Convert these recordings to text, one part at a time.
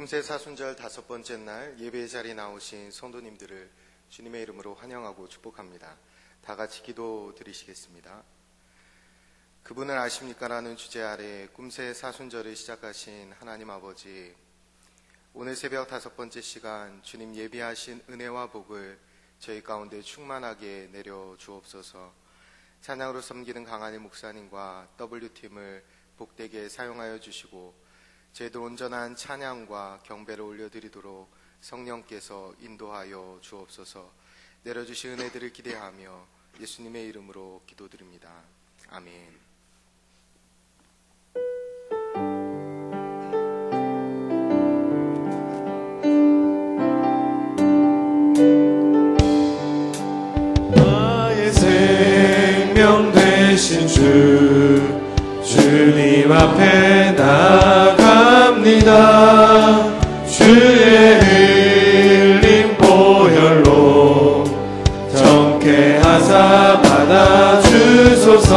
금세 사순절 5번째 날 예배의 자리에 나오신 성도님들을 주님의 이름으로 환영하고 축복합니다. 다 같이 기도 드리시겠습니다. 그분을 아십니까? 라는 주제 아래 금세 사순절을 시작하신 하나님 아버지, 오늘 새벽 5번째 시간 주님 예비하신 은혜와 복을 저희 가운데 충만하게 내려 주옵소서. 찬양으로 섬기는 강한일 목사님과 W팀을 복되게 사용하여 주시고 저희들 온전한 찬양과 경배를 올려드리도록 성령께서 인도하여 주옵소서. 내려주신 은혜들을 기대하며 예수님의 이름으로 기도드립니다. 아멘. 나의 생명 되신 주님 앞에 나아갑니다. 주의 흘린 보혈로 정케 하사 받아주소서.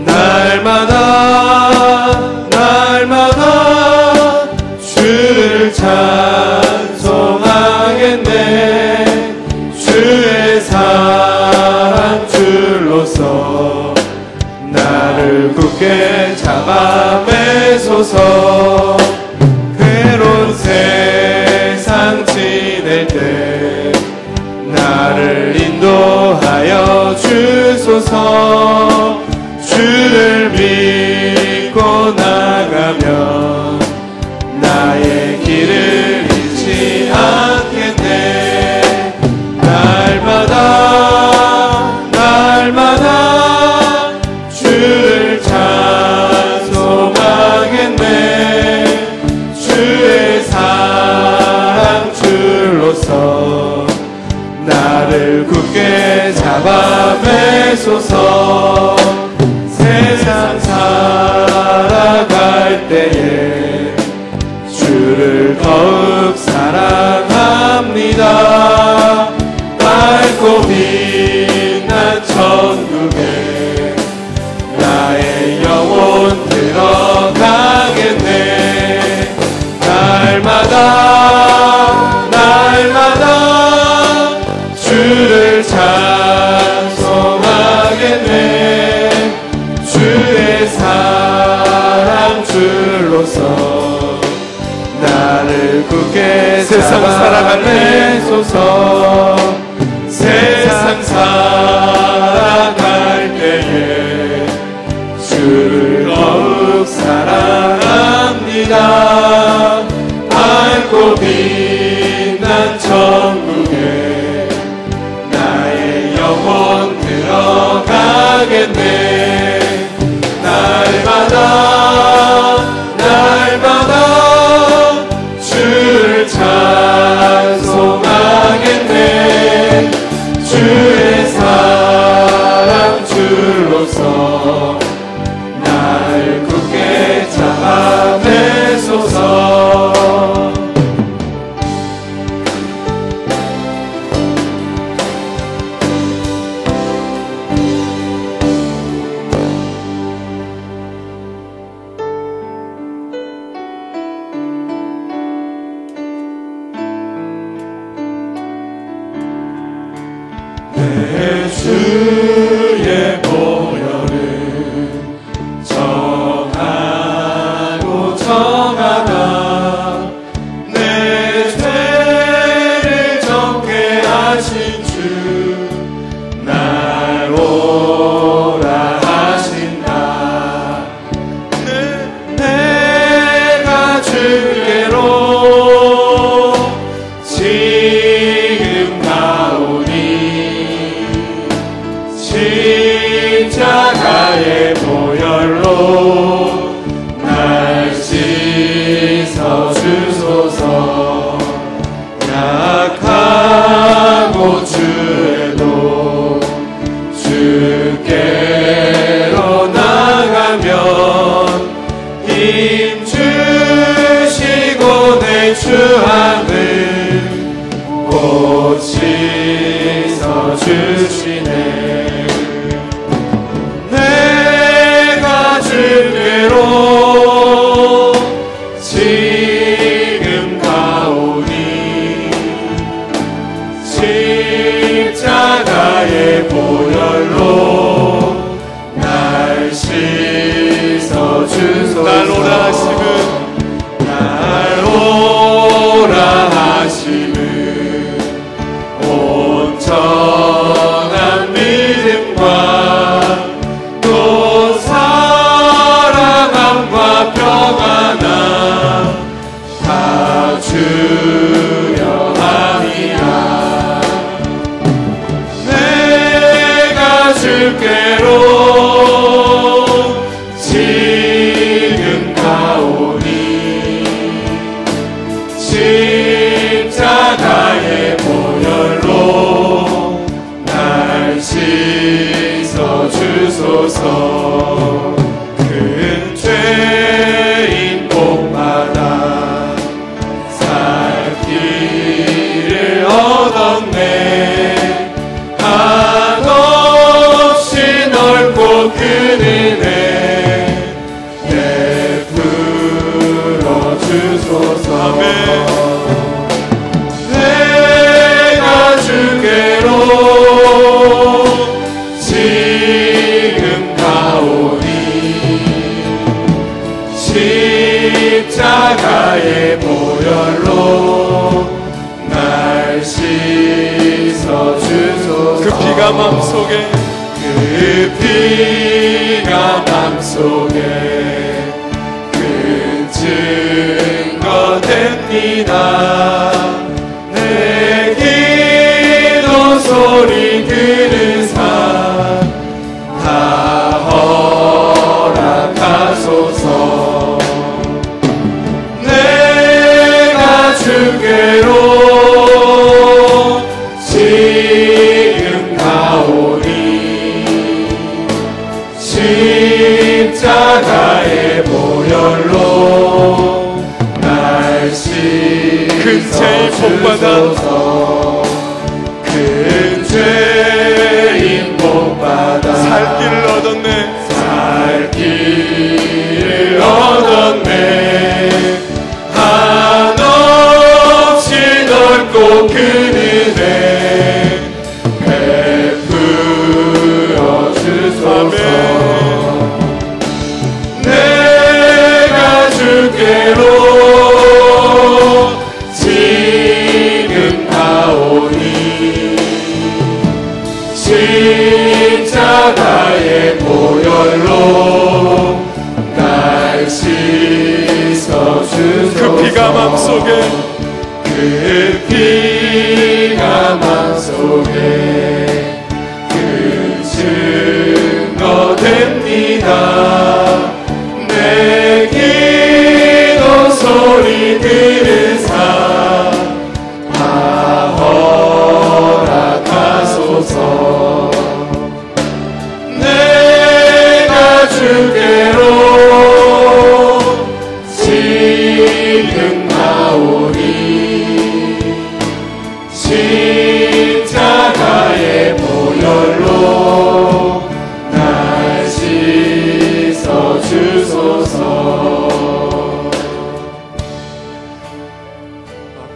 날마다 주를 찬송하겠네. 주의 사랑 줄로서 나를 굳게 잡아 매소서. 괴로운 세상 지낼 때 나를 인도하여 주소서. 주를 믿고 나가면 나의 길을 잃지 않겠네. 날마다 주를 찬송하겠네. 주의 사랑 줄로서 나를 굳게 잡아 매소서. 세상 살아갈 때에 주를 더욱 사랑합니다. 밝고 빛난 천국에 나의 영혼 들어가겠네. 날마다 주를 찬송하겠네. 주의 사랑 줄로서 나를 굳게 세상 살아갈 매소서. 세상 살아갈 때에 주를 더욱 사랑합니다. 밝고 빛난 천국에 나의 영혼 들어가겠네. 날마다 주를 찬송하겠네. 주의 사랑 줄로서 날 굳게 잡아 매소서. 내 주의 보혈은 정하다 내 죄를 정케 하신 주 날 오라 하신다. 내가 주께로 지금 가오니 십자가의 보혈로 날 씻어 주소서. 약하고 주에도 주께로 나가면 힘 주시고 내 주함을 곧 씻어 주시네. 내가 주께로 지금 주께로 지금 가오니 십자가의 보혈로 날 씻어 주소서. 큰 죄인 복받아 살 길을 얻었네. 한없이 넓고 큰 은혜 베풀어 주소서. 아멘. 내가 주께로 지금 가오니 십자가의 보혈로 날 씻어 주소서. 그 피가 맘속에 그 피가 맘속에 큰 증거 됩니다. 내 기도 소리 들은 삶 다 허락하소서. 내가 주께로 지금 가오니 십자가의 보혈로 날 씻어 주소서. 큰 죄인 복받아 살 길을 얻었네. 살 길을 얻었네. 한없이 넓고 큰 은혜 베풀어 주소서. 내가 주께로 지금 가오니 십자가의 보혈로 날 씻어 주소서. 그 피가 맘속에 그 피가 맘속에 그 증거 됩니다. 내 기도 소리 들은 삶 다 허락하소서. 내가 주께로 지금 나오니 십자가의 보혈로 날 씻어 주소서.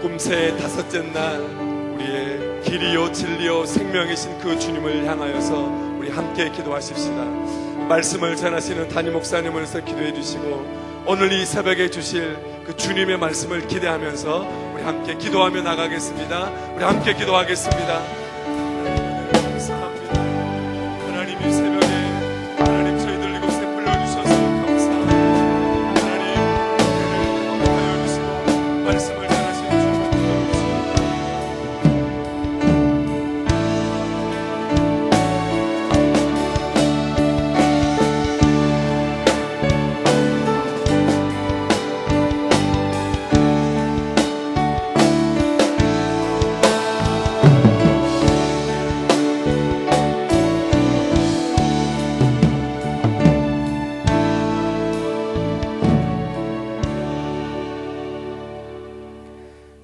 꿈새의 다섯째 날 우리의 길이요 진리요 생명이신 그 주님을 향하여서 우리 함께 기도하십시다. 말씀을 전하시는 담임 목사님을 위해서 기도해 주시고 오늘 이 새벽에 주실 그 주님의 말씀을 기대하면서 우리 함께 기도하며 나가겠습니다. 우리 함께 기도하겠습니다. 하나님 감사합니다. 하나님 이 새벽에 하나님 저희들 이곳에 불러주셔서 감사합니다. 하나님 우리를 허락하여 주시고 말씀을 전하시는 주님을 불러주십니다.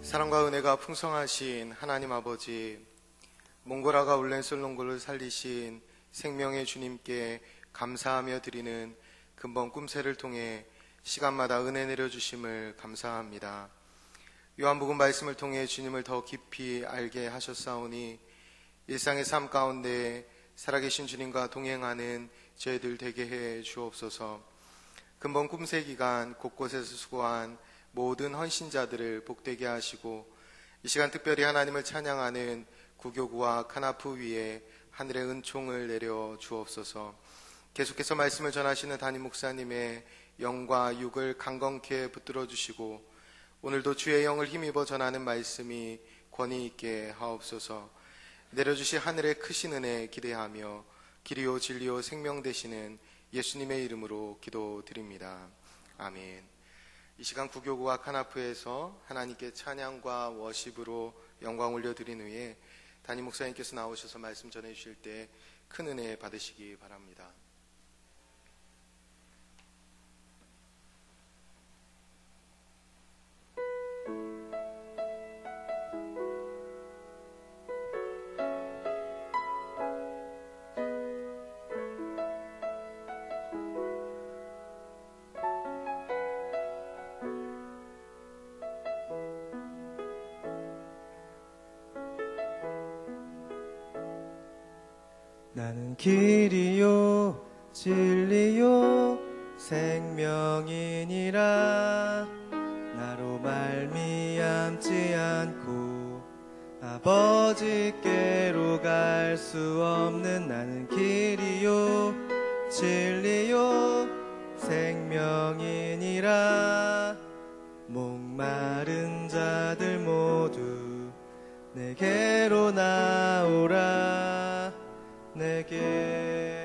사랑과 은혜가 풍성하신 하나님 아버지, 몽골아가 울렌솔롱고를 살리신 생명의 주님께 감사하며 드리는 근본 꿈새를 통해 시간마다 은혜 내려주심을 감사합니다. 요한복음 말씀을 통해 주님을 더 깊이 알게 하셨사오니 일상의 삶 가운데 살아계신 주님과 동행하는 저희들 되게 해 주옵소서. 근본 꿈새 기간 곳곳에서 수고한 모든 헌신자들을 복되게 하시고 이 시간 특별히 하나님을 찬양하는 구교구와 카나프 위에 하늘의 은총을 내려 주옵소서. 계속해서 말씀을 전하시는 담임 목사님의 영과 육을 강건케 붙들어 주시고 오늘도 주의 영을 힘입어 전하는 말씀이 권위 있게 하옵소서. 내려주실 하늘의 크신 은혜 기대하며 길이요 진리요 생명 되시는 예수님의 이름으로 기도드립니다. 아멘. 이 시간 구교구와 카나프에서 하나님께 찬양과 워십으로 영광 올려드린 후에 담임 목사님께서 나오셔서 말씀 전해주실 때 큰 은혜 받으시기 바랍니다. 나는 길이요 진리요 생명이니라. 나로 말미암지 않고 아버지께로 갈 수 없는 나는 길이요 진리요 생명이니라. 목마른 자들 모두 내게로 나오라. 내게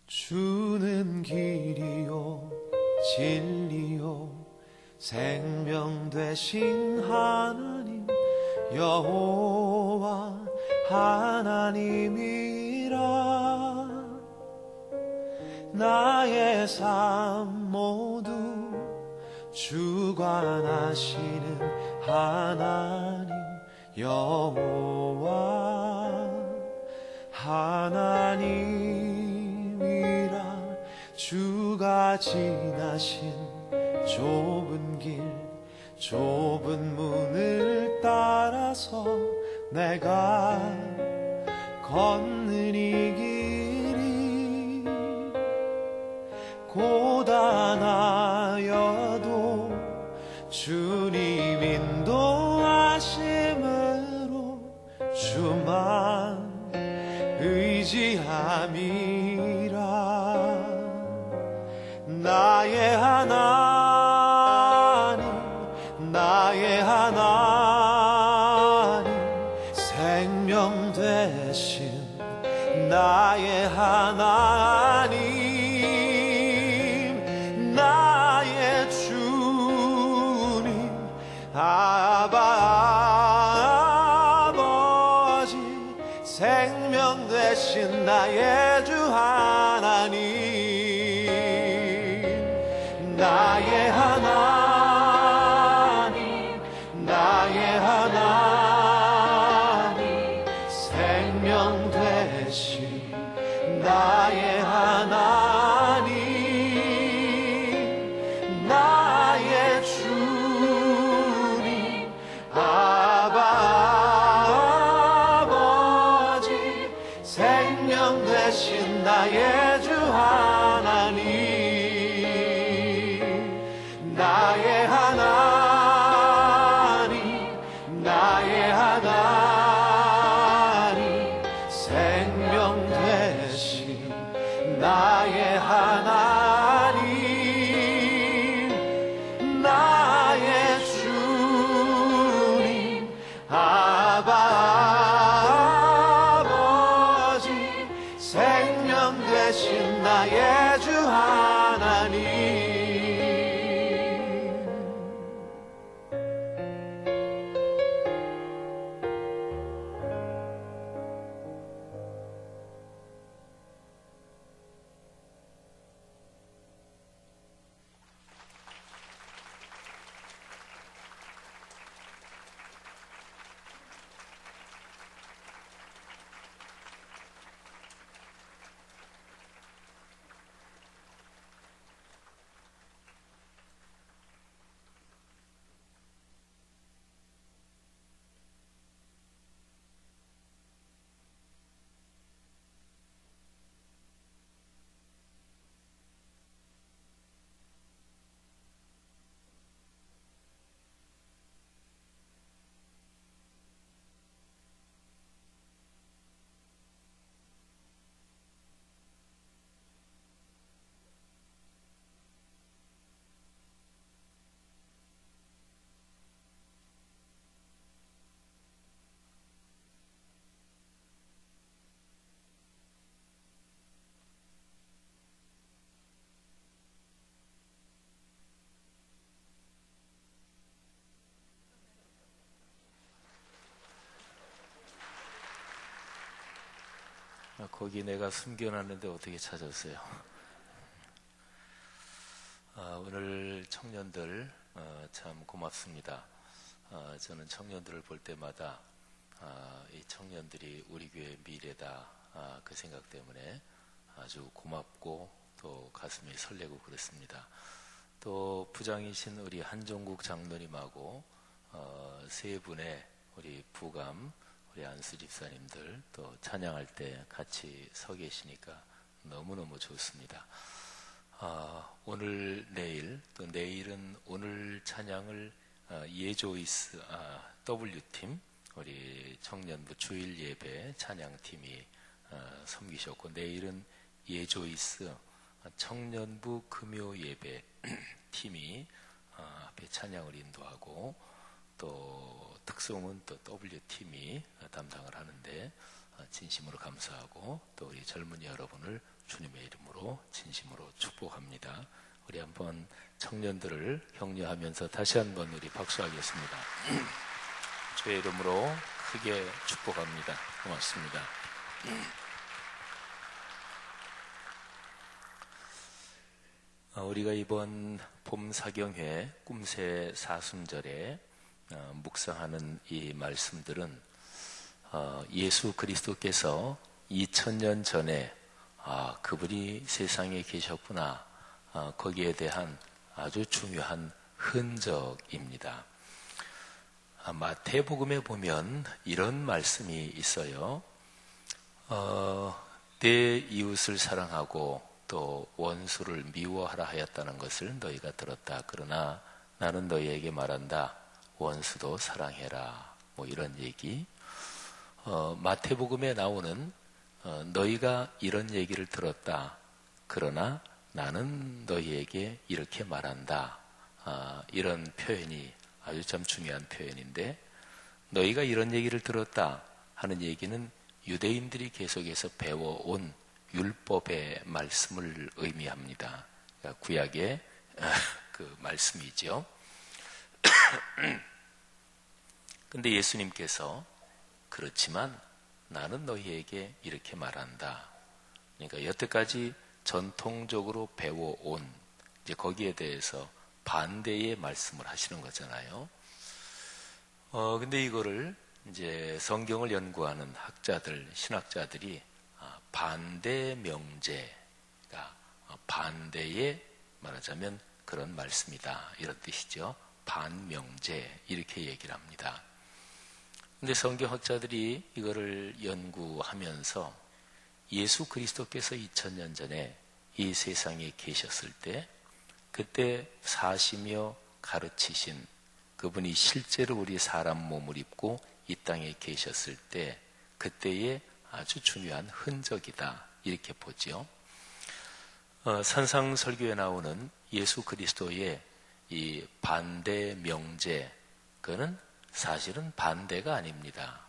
주는 길이요 진리요 생명 되신 하나님 여호와 하나님이라. 나의 삶 모두 주관하시는 하나님 여호와 하나님이라. 주가 지나신 좁은 길 좁은 문을 따라서 내가 걷는 이 길이 고단하여도 주님 인도하심으로 주만 의지함이라. 나의 하나님 나의 하나님 생명 되신 나의 하나님 나의 주님 아버지 생명 되신 나의 주 하나님 나의 하나님 나의 하나님 생명 되신 나의 하나님 나의 주님 아버지 생명 되신 나의 주 하나님 나의 하나님 나의 하나님 생명 되신 나의 하나님 나의 주님 아버지 생명 되신 나의 주 하나님 거기 내가 숨겨놨는데 어떻게 찾았어요? 오늘 청년들 참 고맙습니다. 저는 청년들을 볼 때마다 이 청년들이 우리 교회의 미래다 그 생각 때문에 아주 고맙고 또 가슴이 설레고 그렇습니다. 또 부장이신 우리 한종국 장로님하고 세 분의 우리 부감 우리 안수 집사님들 또 찬양할 때 같이 서 계시니까 너무너무 좋습니다. 오늘 내일 또 내일은 오늘 찬양을 예조이스 W팀 우리 청년부 주일 예배 찬양팀이 섬기셨고 내일은 예조이스 청년부 금요 예배 팀이 앞에 찬양을 인도하고 또 특송은 또 W팀이 담당을 하는데 진심으로 감사하고 또 우리 젊은이 여러분을 주님의 이름으로 진심으로 축복합니다. 우리 한번 청년들을 격려하면서 다시 한번 우리 박수하겠습니다. 주의 이름으로 크게 축복합니다. 고맙습니다. 우리가 이번 봄사경회 꿈새 사순절에 묵상하는 이 말씀들은 예수 그리스도께서 2000년 전에 그분이 세상에 계셨구나, 거기에 대한 아주 중요한 흔적입니다. 마태복음에 보면 이런 말씀이 있어요. 내 이웃을 사랑하고 또 원수를 미워하라 하였다는 것을 너희가 들었다. 그러나 나는 너희에게 말한다. 원수도 사랑해라. 뭐 이런 얘기. 마태복음에 나오는 너희가 이런 얘기를 들었다. 그러나 나는 너희에게 이렇게 말한다. 이런 표현이 아주 참 중요한 표현인데, 너희가 이런 얘기를 들었다 하는 얘기는 유대인들이 계속해서 배워온 율법의 말씀을 의미합니다. 그러니까 구약의 그 말씀이죠. 근데 예수님께서 그렇지만 나는 너희에게 이렇게 말한다. 그러니까 여태까지 전통적으로 배워온 이제 거기에 대해서 반대의 말씀을 하시는 거잖아요. 근데 이거를 이제 성경을 연구하는 학자들, 신학자들이 반대 명제가 반대의 말하자면 그런 말씀이다. 이런 뜻이죠. 반명제 이렇게 얘기를 합니다. 근데 성경학자들이 이거를 연구하면서 예수 그리스도께서 2000년 전에 이 세상에 계셨을 때 그때 사시며 가르치신 그분이 실제로 우리 사람 몸을 입고 이 땅에 계셨을 때 그때의 아주 중요한 흔적이다. 이렇게 보죠. 산상설교에 나오는 예수 그리스도의 이 반대 명제, 그거는 사실은 반대가 아닙니다.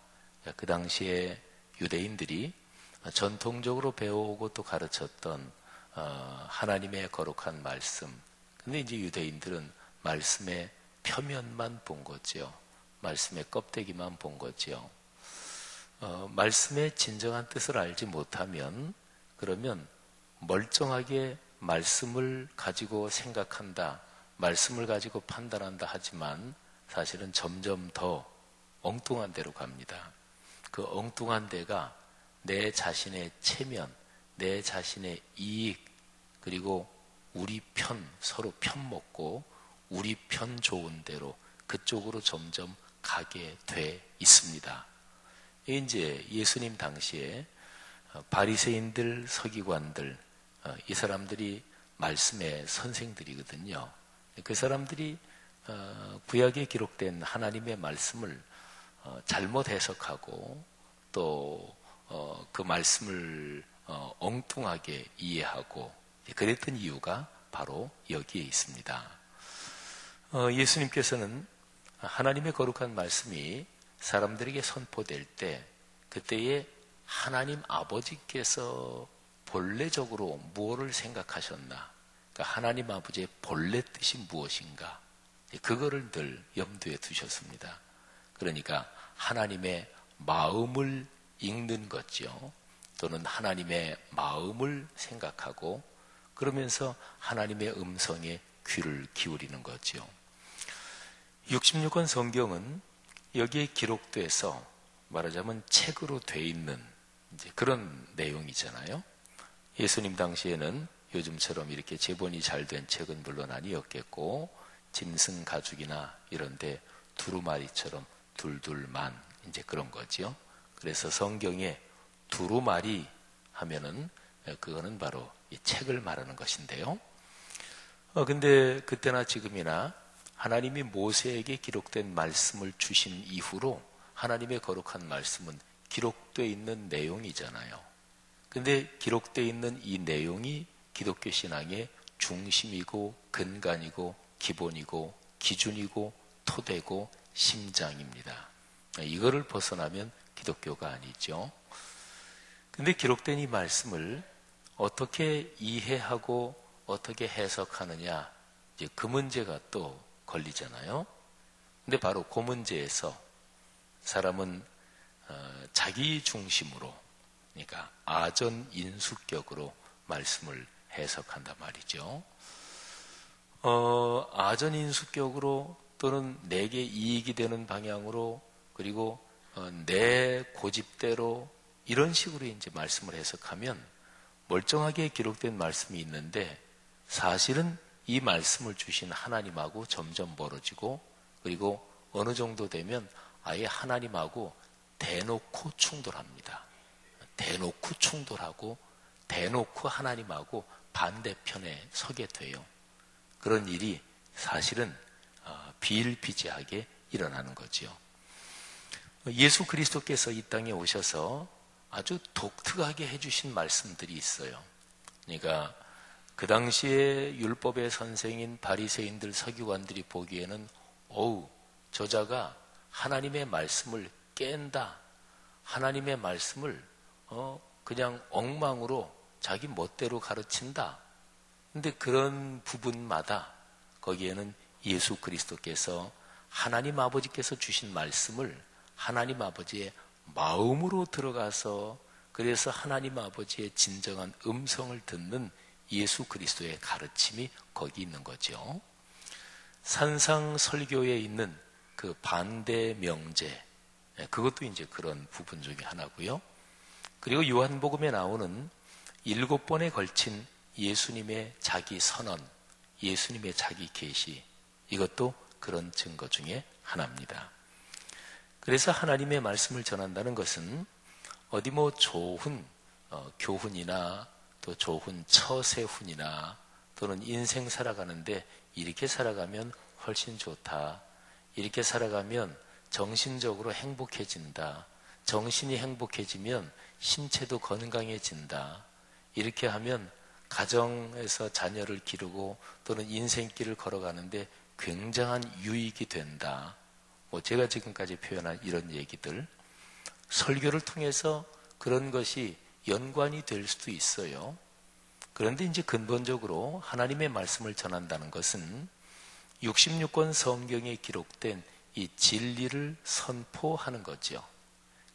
그 당시에 유대인들이 전통적으로 배워오고 또 가르쳤던 하나님의 거룩한 말씀. 근데 이제 유대인들은 말씀의 표면만 본 거죠. 말씀의 껍데기만 본 거죠. 말씀의 진정한 뜻을 알지 못하면 그러면 멀쩡하게 말씀을 가지고 생각한다, 말씀을 가지고 판단한다 하지만 사실은 점점 더 엉뚱한 데로 갑니다. 그 엉뚱한 데가 내 자신의 체면, 내 자신의 이익, 그리고 우리 편, 서로 편 먹고 우리 편 좋은 대로 그쪽으로 점점 가게 돼 있습니다. 이제 예수님 당시에 바리새인들, 서기관들, 이 사람들이 말씀의 선생들이거든요. 그 사람들이 구약에 기록된 하나님의 말씀을 잘못 해석하고 또 그 말씀을 엉뚱하게 이해하고 그랬던 이유가 바로 여기에 있습니다. 예수님께서는 하나님의 거룩한 말씀이 사람들에게 선포될 때 그때에 하나님 아버지께서 본래적으로 무엇을 생각하셨나, 그러니까 하나님 아버지의 본래 뜻이 무엇인가, 그거를 늘 염두에 두셨습니다. 그러니까 하나님의 마음을 읽는 거죠. 또는 하나님의 마음을 생각하고 그러면서 하나님의 음성에 귀를 기울이는 거죠. 66권 성경은 여기에 기록돼서 말하자면 책으로 돼 있는 이제 그런 내용이잖아요. 예수님 당시에는 요즘처럼 이렇게 제본이 잘 된 책은 물론 아니었겠고 짐승 가죽이나 이런데 두루마리처럼 둘둘만 이제 그런 거죠. 그래서 성경에 두루마리 하면은 그거는 바로 이 책을 말하는 것인데요. 근데 그때나 지금이나 하나님이 모세에게 기록된 말씀을 주신 이후로 하나님의 거룩한 말씀은 기록되어 있는 내용이잖아요. 근데 기록되어 있는 이 내용이 기독교 신앙의 중심이고 근간이고 기본이고 기준이고 토대고 심장입니다. 이거를 벗어나면 기독교가 아니죠. 근데 기록된 이 말씀을 어떻게 이해하고 어떻게 해석하느냐, 이제 그 문제가 또 걸리잖아요. 근데 바로 그 문제에서 사람은 자기 중심으로, 그러니까 아전인수격으로 말씀을 해석한단 말이죠. 아전인수격으로 또는 내게 이익이 되는 방향으로, 그리고 내 고집대로 이런 식으로 이제 말씀을 해석하면 멀쩡하게 기록된 말씀이 있는데 사실은 이 말씀을 주신 하나님하고 점점 멀어지고, 그리고 어느 정도 되면 아예 하나님하고 대놓고 충돌합니다. 대놓고 충돌하고 대놓고 하나님하고 반대편에 서게 돼요. 그런 일이 사실은 비일비재하게 일어나는 거죠. 예수 그리스도께서 이 땅에 오셔서 아주 독특하게 해주신 말씀들이 있어요. 그러니까 그 당시에 율법의 선생인 바리새인들, 서기관들이 보기에는 저자가 하나님의 말씀을 깬다, 하나님의 말씀을 그냥 엉망으로 자기 멋대로 가르친다. 근데 그런 부분마다 거기에는 예수 그리스도께서 하나님 아버지께서 주신 말씀을 하나님 아버지의 마음으로 들어가서, 그래서 하나님 아버지의 진정한 음성을 듣는 예수 그리스도의 가르침이 거기 있는 거죠. 산상설교에 있는 그 반대 명제, 그것도 이제 그런 부분 중에 하나고요. 그리고 요한복음에 나오는 7번에 걸친 예수님의 자기 선언, 예수님의 자기 계시, 이것도 그런 증거 중에 하나입니다. 그래서 하나님의 말씀을 전한다는 것은 어디 뭐 좋은 교훈이나 또 좋은 처세훈이나 또는 인생 살아가는데 이렇게 살아가면 훨씬 좋다, 이렇게 살아가면 정신적으로 행복해진다, 정신이 행복해지면 신체도 건강해진다, 이렇게 하면 가정에서 자녀를 기르고 또는 인생길을 걸어가는데 굉장한 유익이 된다, 뭐 제가 지금까지 표현한 이런 얘기들, 설교를 통해서 그런 것이 연관이 될 수도 있어요. 그런데 이제 근본적으로 하나님의 말씀을 전한다는 것은 66권 성경에 기록된 이 진리를 선포하는 거죠.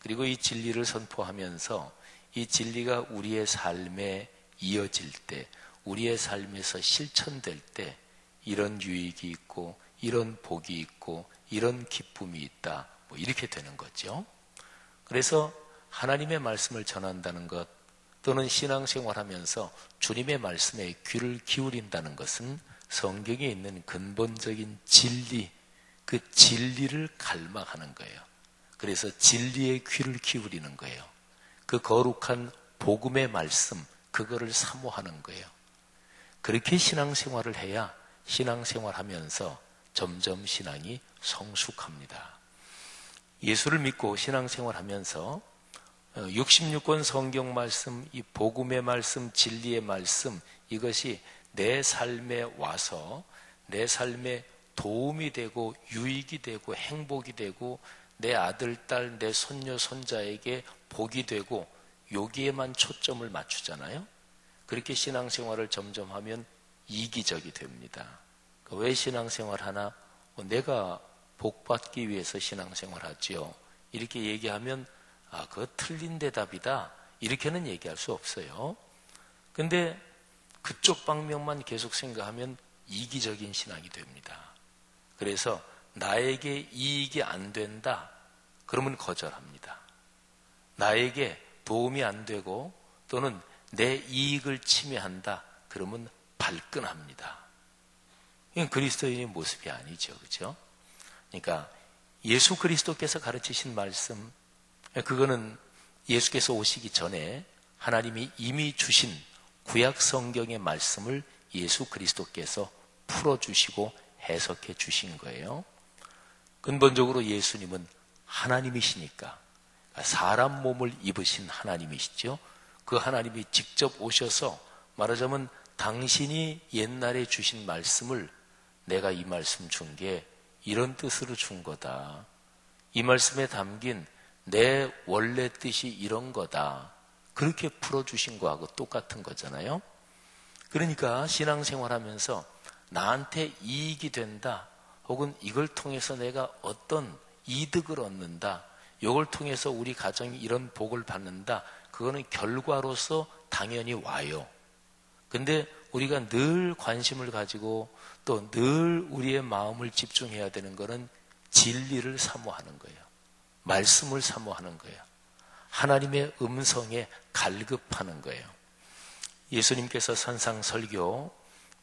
그리고 이 진리를 선포하면서 이 진리가 우리의 삶에 이어질 때, 우리의 삶에서 실천될 때 이런 유익이 있고 이런 복이 있고 이런 기쁨이 있다, 뭐 이렇게 되는 거죠. 그래서 하나님의 말씀을 전한다는 것 또는 신앙생활하면서 주님의 말씀에 귀를 기울인다는 것은 성경에 있는 근본적인 진리, 그 진리를 갈망하는 거예요. 그래서 진리에 귀를 기울이는 거예요. 그 거룩한 복음의 말씀, 그거를 사모하는 거예요. 그렇게 신앙생활을 해야 신앙생활하면서 점점 신앙이 성숙합니다. 예수를 믿고 신앙생활하면서 66권 성경 말씀, 이 복음의 말씀, 진리의 말씀, 이것이 내 삶에 와서 내 삶에 도움이 되고 유익이 되고 행복이 되고 내 아들, 딸, 내 손녀, 손자에게 복이 되고 여기에만 초점을 맞추잖아요. 그렇게 신앙생활을 점점 하면 이기적이 됩니다. 왜 신앙생활 하나? 내가 복받기 위해서 신앙생활 하지요. 이렇게 얘기하면 그거 틀린 대답이다, 이렇게는 얘기할 수 없어요. 근데 그쪽 방면만 계속 생각하면 이기적인 신앙이 됩니다. 그래서 나에게 이익이 안 된다, 그러면 거절합니다. 나에게 도움이 안 되고 또는 내 이익을 침해한다, 그러면 발끈합니다. 이건 그리스도인의 모습이 아니죠, 그렇죠? 그러니까 예수 그리스도께서 가르치신 말씀, 그거는 예수께서 오시기 전에 하나님이 이미 주신 구약 성경의 말씀을 예수 그리스도께서 풀어주시고 해석해 주신 거예요. 근본적으로 예수님은 하나님이시니까, 사람 몸을 입으신 하나님이시죠. 그 하나님이 직접 오셔서 말하자면 당신이 옛날에 주신 말씀을 내가 이 말씀 준 게 이런 뜻으로 준 거다, 이 말씀에 담긴 내 원래 뜻이 이런 거다, 그렇게 풀어주신 거하고 똑같은 거잖아요. 그러니까 신앙생활하면서 나한테 이익이 된다, 혹은 이걸 통해서 내가 어떤 이득을 얻는다, 이걸 통해서 우리 가정이 이런 복을 받는다, 그거는 결과로서 당연히 와요. 근데 우리가 늘 관심을 가지고 또 늘 우리의 마음을 집중해야 되는 것은 진리를 사모하는 거예요. 말씀을 사모하는 거예요. 하나님의 음성에 갈급하는 거예요. 예수님께서 산상설교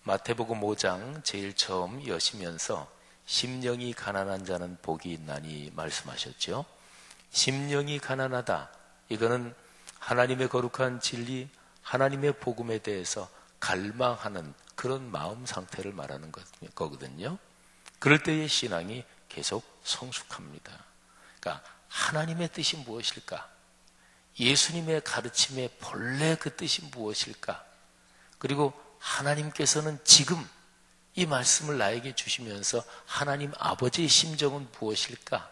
마태복음 5장 제일 처음 여시면서 심령이 가난한 자는 복이 있나니 말씀하셨죠. 심령이 가난하다, 이거는 하나님의 거룩한 진리, 하나님의 복음에 대해서 갈망하는 그런 마음 상태를 말하는 거거든요. 그럴 때의 신앙이 계속 성숙합니다. 그러니까 하나님의 뜻이 무엇일까? 예수님의 가르침의 본래 그 뜻이 무엇일까? 그리고 하나님께서는 지금 이 말씀을 나에게 주시면서 하나님 아버지의 심정은 무엇일까?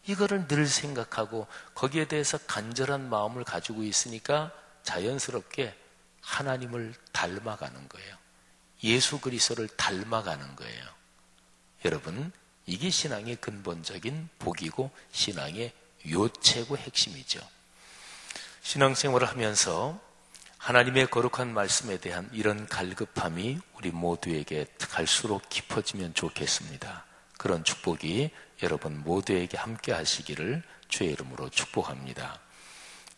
이거를 늘 생각하고 거기에 대해서 간절한 마음을 가지고 있으니까 자연스럽게 하나님을 닮아가는 거예요. 예수 그리스도를 닮아가는 거예요. 여러분, 이게 신앙의 근본적인 복이고 신앙의 요체고 핵심이죠. 신앙생활을 하면서 하나님의 거룩한 말씀에 대한 이런 갈급함이 우리 모두에게 갈수록 깊어지면 좋겠습니다. 그런 축복이 여러분 모두에게 함께 하시기를 주의 이름으로 축복합니다.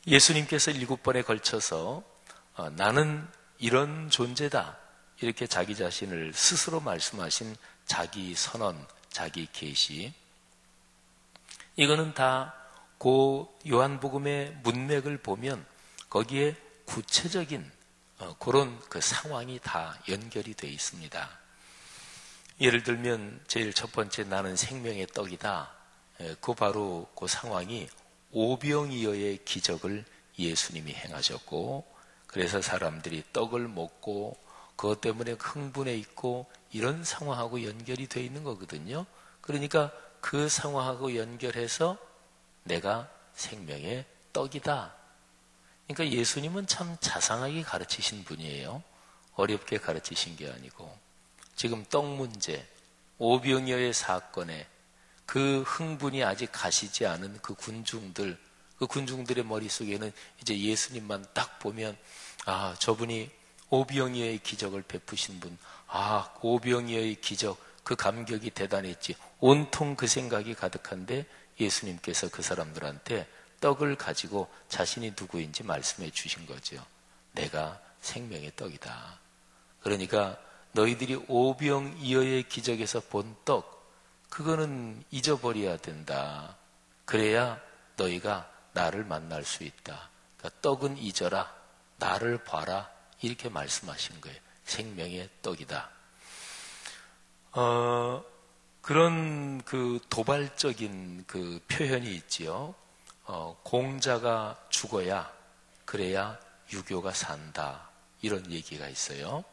예수님께서 7번에 걸쳐서 나는 이런 존재다, 이렇게 자기 자신을 스스로 말씀하신 자기 선언, 자기 계시, 이거는 다 그 요한복음의 문맥을 보면 거기에 구체적인 그런 그 상황이 다 연결이 되어 있습니다. 예를 들면 제일 첫 번째 나는 생명의 떡이다. 그 바로 그 상황이 오병이어의 기적을 예수님이 행하셨고, 그래서 사람들이 떡을 먹고 그것 때문에 흥분해 있고 이런 상황하고 연결이 되어 있는 거거든요. 그러니까 그 상황하고 연결해서 내가 생명의 떡이다. 그러니까 예수님은 참 자상하게 가르치신 분이에요. 어렵게 가르치신 게 아니고, 지금 떡 문제, 오병이어의 사건에 그 흥분이 아직 가시지 않은 그 군중들의 머릿속에는 이제 예수님만 딱 보면, 아, 저분이 오병이어의 기적을 베푸신 분, 아, 오병이어의 기적, 그 감격이 대단했지. 온통 그 생각이 가득한데 예수님께서 그 사람들한테 떡을 가지고 자신이 누구인지 말씀해 주신 거죠. 내가 생명의 떡이다. 그러니까 너희들이 오병이어의 기적에서 본 떡, 그거는 잊어버려야 된다. 그래야 너희가 나를 만날 수 있다. 그러니까 떡은 잊어라, 나를 봐라, 이렇게 말씀하신 거예요. 생명의 떡이다. 그런 그 도발적인 그 표현이 있지요. 공자가 죽어야, 그래야 유교가 산다, 이런 얘기가 있어요.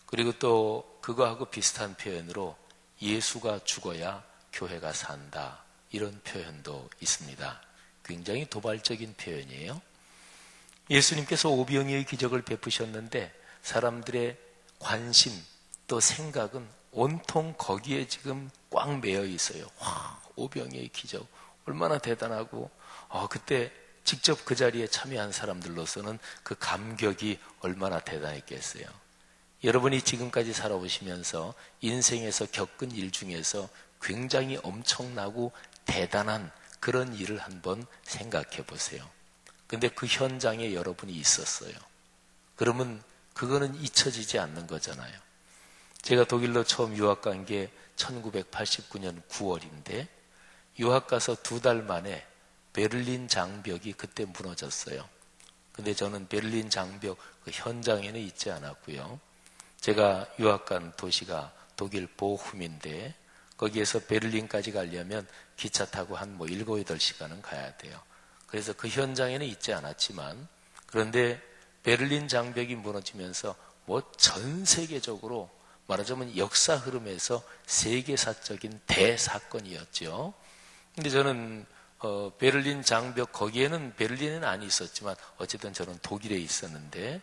그리고 또 그거하고 비슷한 표현으로 예수가 죽어야 교회가 산다, 이런 표현도 있습니다. 굉장히 도발적인 표현이에요. 예수님께서 오병이어의 기적을 베푸셨는데 사람들의 관심 또 생각은 온통 거기에 지금 꽉 매여 있어요. 와, 오병이어의 기적 얼마나 대단하고, 그때 직접 그 자리에 참여한 사람들로서는 그 감격이 얼마나 대단했겠어요. 여러분이 지금까지 살아오시면서 인생에서 겪은 일 중에서 굉장히 엄청나고 대단한 그런 일을 한번 생각해 보세요. 근데 그 현장에 여러분이 있었어요. 그러면 그거는 잊혀지지 않는 거잖아요. 제가 독일로 처음 유학 간 게 1989년 9월인데 유학 가서 2달 만에 베를린 장벽이 그때 무너졌어요. 근데 저는 베를린 장벽 그 현장에는 있지 않았고요. 제가 유학 간 도시가 독일 보훔인데 거기에서 베를린까지 가려면 기차 타고 한 7, 8시간은 가야 돼요. 그래서 그 현장에는 있지 않았지만, 그런데 베를린 장벽이 무너지면서 전 세계적으로 말하자면 역사 흐름에서 세계사적인 대사건이었죠. 근데 저는 베를린 장벽, 거기에는 베를린에는 안 있었지만 어쨌든 저는 독일에 있었는데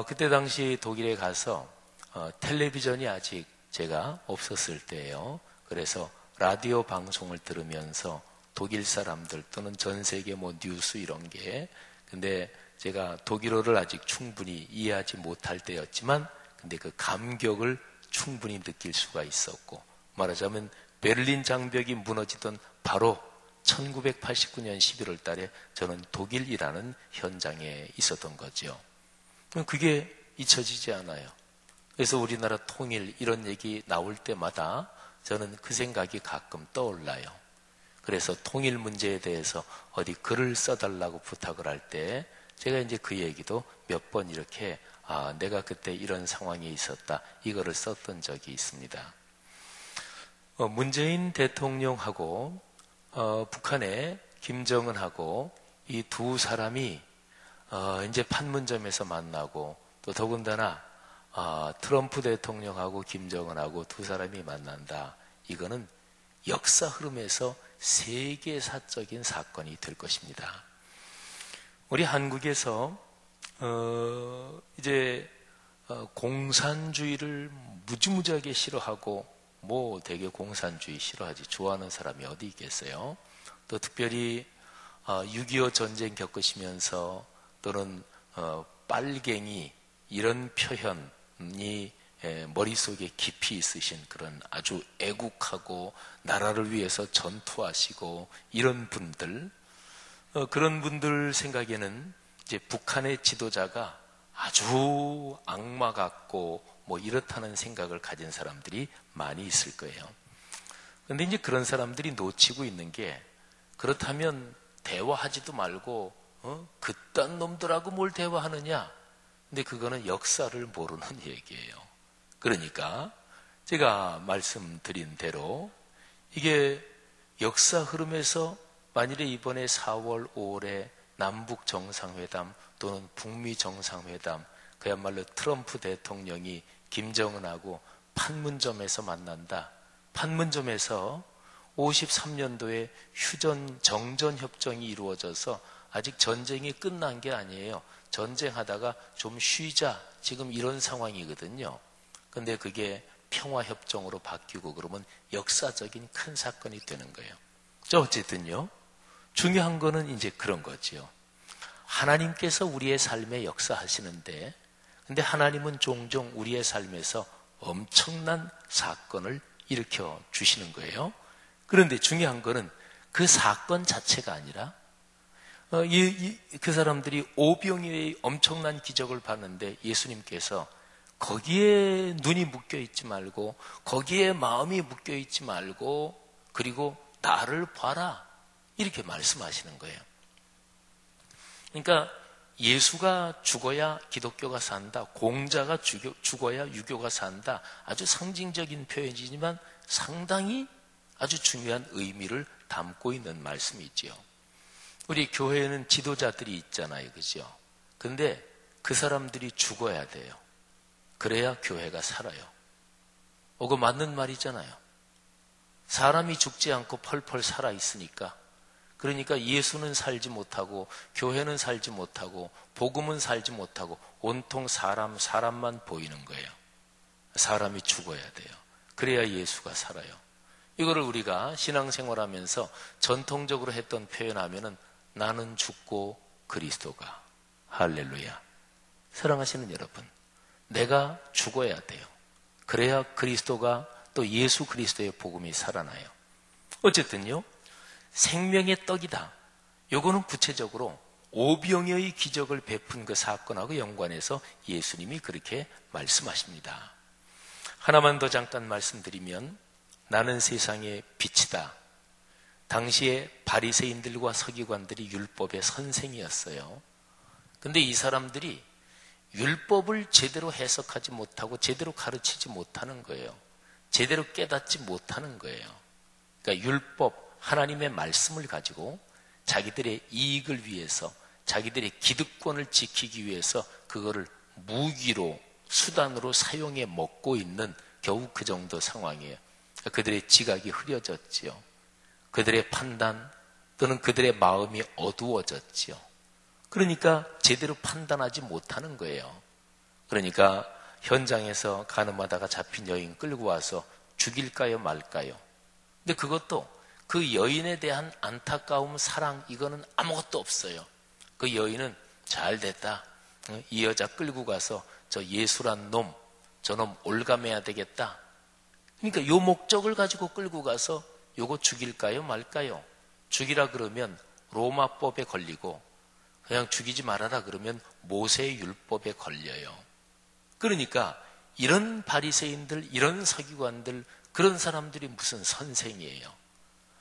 그때 당시 독일에 가서 텔레비전이 아직 제가 없었을 때예요. 그래서 라디오 방송을 들으면서 독일 사람들 또는 전 세계 뭐 뉴스 이런 게, 근데 제가 독일어를 아직 충분히 이해하지 못할 때였지만 근데 그 감격을 충분히 느낄 수가 있었고, 말하자면 베를린 장벽이 무너지던 바로 1989년 11월 달에 저는 독일이라는 현장에 있었던 거죠. 그게 잊혀지지 않아요. 그래서 우리나라 통일 이런 얘기 나올 때마다 저는 그 생각이 가끔 떠올라요. 그래서 통일 문제에 대해서 어디 글을 써달라고 부탁을 할 때 제가 이제 그 얘기도 몇 번 이렇게 내가 그때 이런 상황에 있었다 이거를 썼던 적이 있습니다. 문재인 대통령하고 북한의 김정은하고 이 두 사람이 이제 판문점에서 만나고, 또 더군다나 트럼프 대통령하고 김정은하고 두 사람이 만난다. 이거는 역사 흐름에서 세계사적인 사건이 될 것입니다. 우리 한국에서 이제 공산주의를 무지무지하게 싫어하고, 뭐 되게 공산주의 싫어하지 좋아하는 사람이 어디 있겠어요? 또 특별히 6.25 전쟁 겪으시면서 또는 빨갱이 이런 표현이 머릿속에 깊이 있으신 그런 아주 애국하고 나라를 위해서 전투하시고 이런 분들, 그런 분들 생각에는 이제 북한의 지도자가 아주 악마 같고 뭐 이렇다는 생각을 가진 사람들이 많이 있을 거예요. 그런데 이제 그런 사람들이 놓치고 있는 게, 그렇다면 대화하지도 말고 그딴 놈들하고 뭘 대화하느냐? 근데 그거는 역사를 모르는 얘기예요. 그러니까 제가 말씀드린 대로 이게 역사 흐름에서 만일에 이번에 4월, 5월에 남북 정상회담 또는 북미 정상회담, 그야말로 트럼프 대통령이 김정은하고 판문점에서 만난다. 판문점에서 53년도에 휴전 정전협정이 이루어져서 아직 전쟁이 끝난 게 아니에요. 전쟁하다가 좀 쉬자, 지금 이런 상황이거든요. 근데 그게 평화협정으로 바뀌고 그러면 역사적인 큰 사건이 되는 거예요. 자, 어쨌든요, 중요한 거는 이제 그런 거지요. 하나님께서 우리의 삶에 역사하시는데, 근데 하나님은 종종 우리의 삶에서 엄청난 사건을 일으켜 주시는 거예요. 그런데 중요한 거는 그 사건 자체가 아니라 그 사람들이 오병이어의 엄청난 기적을 봤는데 예수님께서 거기에 눈이 묶여 있지 말고, 거기에 마음이 묶여 있지 말고, 그리고 나를 봐라, 이렇게 말씀하시는 거예요. 그러니까 예수가 죽어야 기독교가 산다, 공자가 죽어야 유교가 산다, 아주 상징적인 표현이지만 상당히 아주 중요한 의미를 담고 있는 말씀이지요. 우리 교회에는 지도자들이 있잖아요, 그죠? 근데 그 사람들이 죽어야 돼요. 그래야 교회가 살아요. 그거 맞는 말이잖아요. 사람이 죽지 않고 펄펄 살아 있으니까. 그러니까 예수는 살지 못하고, 교회는 살지 못하고, 복음은 살지 못하고, 온통 사람만 보이는 거예요. 사람이 죽어야 돼요. 그래야 예수가 살아요. 이거를 우리가 신앙생활하면서 전통적으로 했던 표현하면은 나는 죽고 그리스도가. 할렐루야. 사랑하시는 여러분, 내가 죽어야 돼요. 그래야 그리스도가, 또 예수 그리스도의 복음이 살아나요. 어쨌든요, 생명의 떡이다. 요거는 구체적으로 오병이어의 기적을 베푼 그 사건하고 연관해서 예수님이 그렇게 말씀하십니다. 하나만 더 잠깐 말씀드리면, 나는 세상의 빛이다. 당시에 바리새인들과 서기관들이 율법의 선생이었어요. 근데 이 사람들이 율법을 제대로 해석하지 못하고 제대로 가르치지 못하는 거예요. 제대로 깨닫지 못하는 거예요. 그러니까 율법, 하나님의 말씀을 가지고 자기들의 이익을 위해서, 자기들의 기득권을 지키기 위해서 그거를 무기로, 수단으로 사용해 먹고 있는 겨우 그 정도 상황이에요. 그들의 지각이 흐려졌지요. 그들의 판단 또는 그들의 마음이 어두워졌지요. 그러니까 제대로 판단하지 못하는 거예요. 그러니까 현장에서 가늠하다가 잡힌 여인 끌고 와서 죽일까요 말까요? 근데 그것도 그 여인에 대한 안타까움, 사랑, 이거는 아무것도 없어요. 그 여인은 잘 됐다. 이 여자 끌고 가서 저 예수란 놈, 저놈 올감해야 되겠다. 그러니까 요 목적을 가지고 끌고 가서 요거 죽일까요 말까요? 죽이라 그러면 로마법에 걸리고 그냥 죽이지 말아라 그러면 모세의 율법에 걸려요. 그러니까 이런 바리새인들, 이런 서기관들, 그런 사람들이 무슨 선생이에요.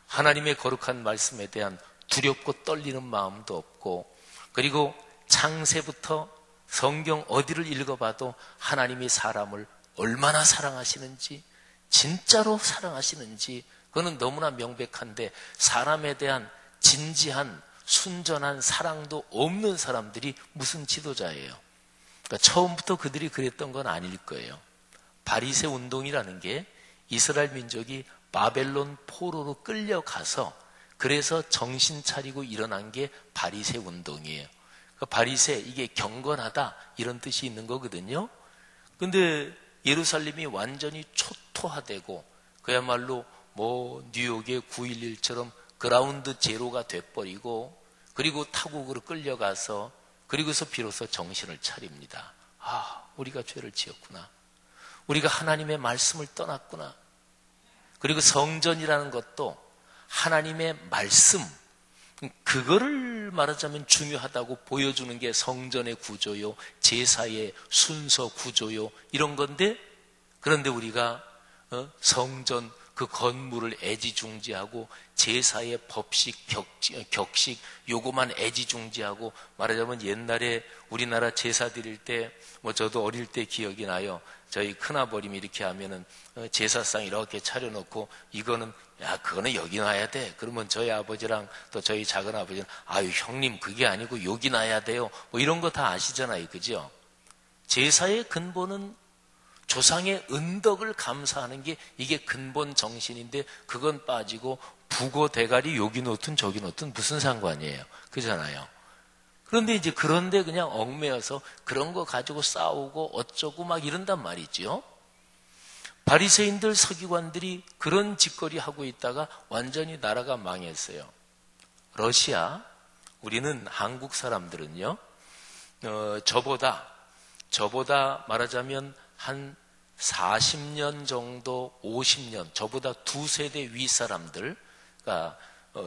하나님의 거룩한 말씀에 대한 두렵고 떨리는 마음도 없고, 그리고 창세부터 성경 어디를 읽어봐도 하나님이 사람을 얼마나 사랑하시는지, 진짜로 사랑하시는지 그거는 너무나 명백한데, 사람에 대한 진지한 순전한 사랑도 없는 사람들이 무슨 지도자예요. 그러니까 처음부터 그들이 그랬던 건 아닐 거예요. 바리새 운동이라는 게 이스라엘 민족이 바벨론 포로로 끌려가서 그래서 정신 차리고 일어난 게 바리새 운동이에요. 그러니까 바리새, 이게 경건하다 이런 뜻이 있는 거거든요. 근데 예루살렘이 완전히 초토화되고 그야말로 뭐 뉴욕의 9.11처럼 그라운드 제로가 돼버리고, 그리고 타국으로 끌려가서 그리고서 비로소 정신을 차립니다. 아, 우리가 죄를 지었구나. 우리가 하나님의 말씀을 떠났구나. 그리고 성전이라는 것도 하나님의 말씀, 그거를 말하자면 중요하다고 보여주는 게 성전의 구조요, 제사의 순서 구조요, 이런 건데, 그런데 우리가 성전 그 건물을 애지중지하고 제사의 법식, 격식 요거만 애지중지하고, 말하자면 옛날에 우리나라 제사 드릴 때 뭐 저도 어릴 때 기억이 나요. 저희 큰아버님이 이렇게 하면은 제사상 이렇게 차려놓고, 이거는 야 그거는 여기 놔야 돼. 그러면 저희 아버지랑 또 저희 작은 아버지는 아유 형님 그게 아니고 여기 놔야 돼요. 뭐 이런 거 다 아시잖아요, 그죠? 제사의 근본은 조상의 은덕을 감사하는 게 이게 근본 정신인데, 그건 빠지고 부고 대가리 여기 놓든 저기 놓든 무슨 상관이에요, 그잖아요. 그런데 이제 그런데 그냥 얽매여서 그런 거 가지고 싸우고 어쩌고 막 이런단 말이죠. 바리새인들, 서기관들이 그런 짓거리 하고 있다가 완전히 나라가 망했어요. 러시아, 우리는 한국 사람들은요, 저보다 말하자면 한 40년 정도, 50년, 저보다 두세 대 위 사람들, 그러니까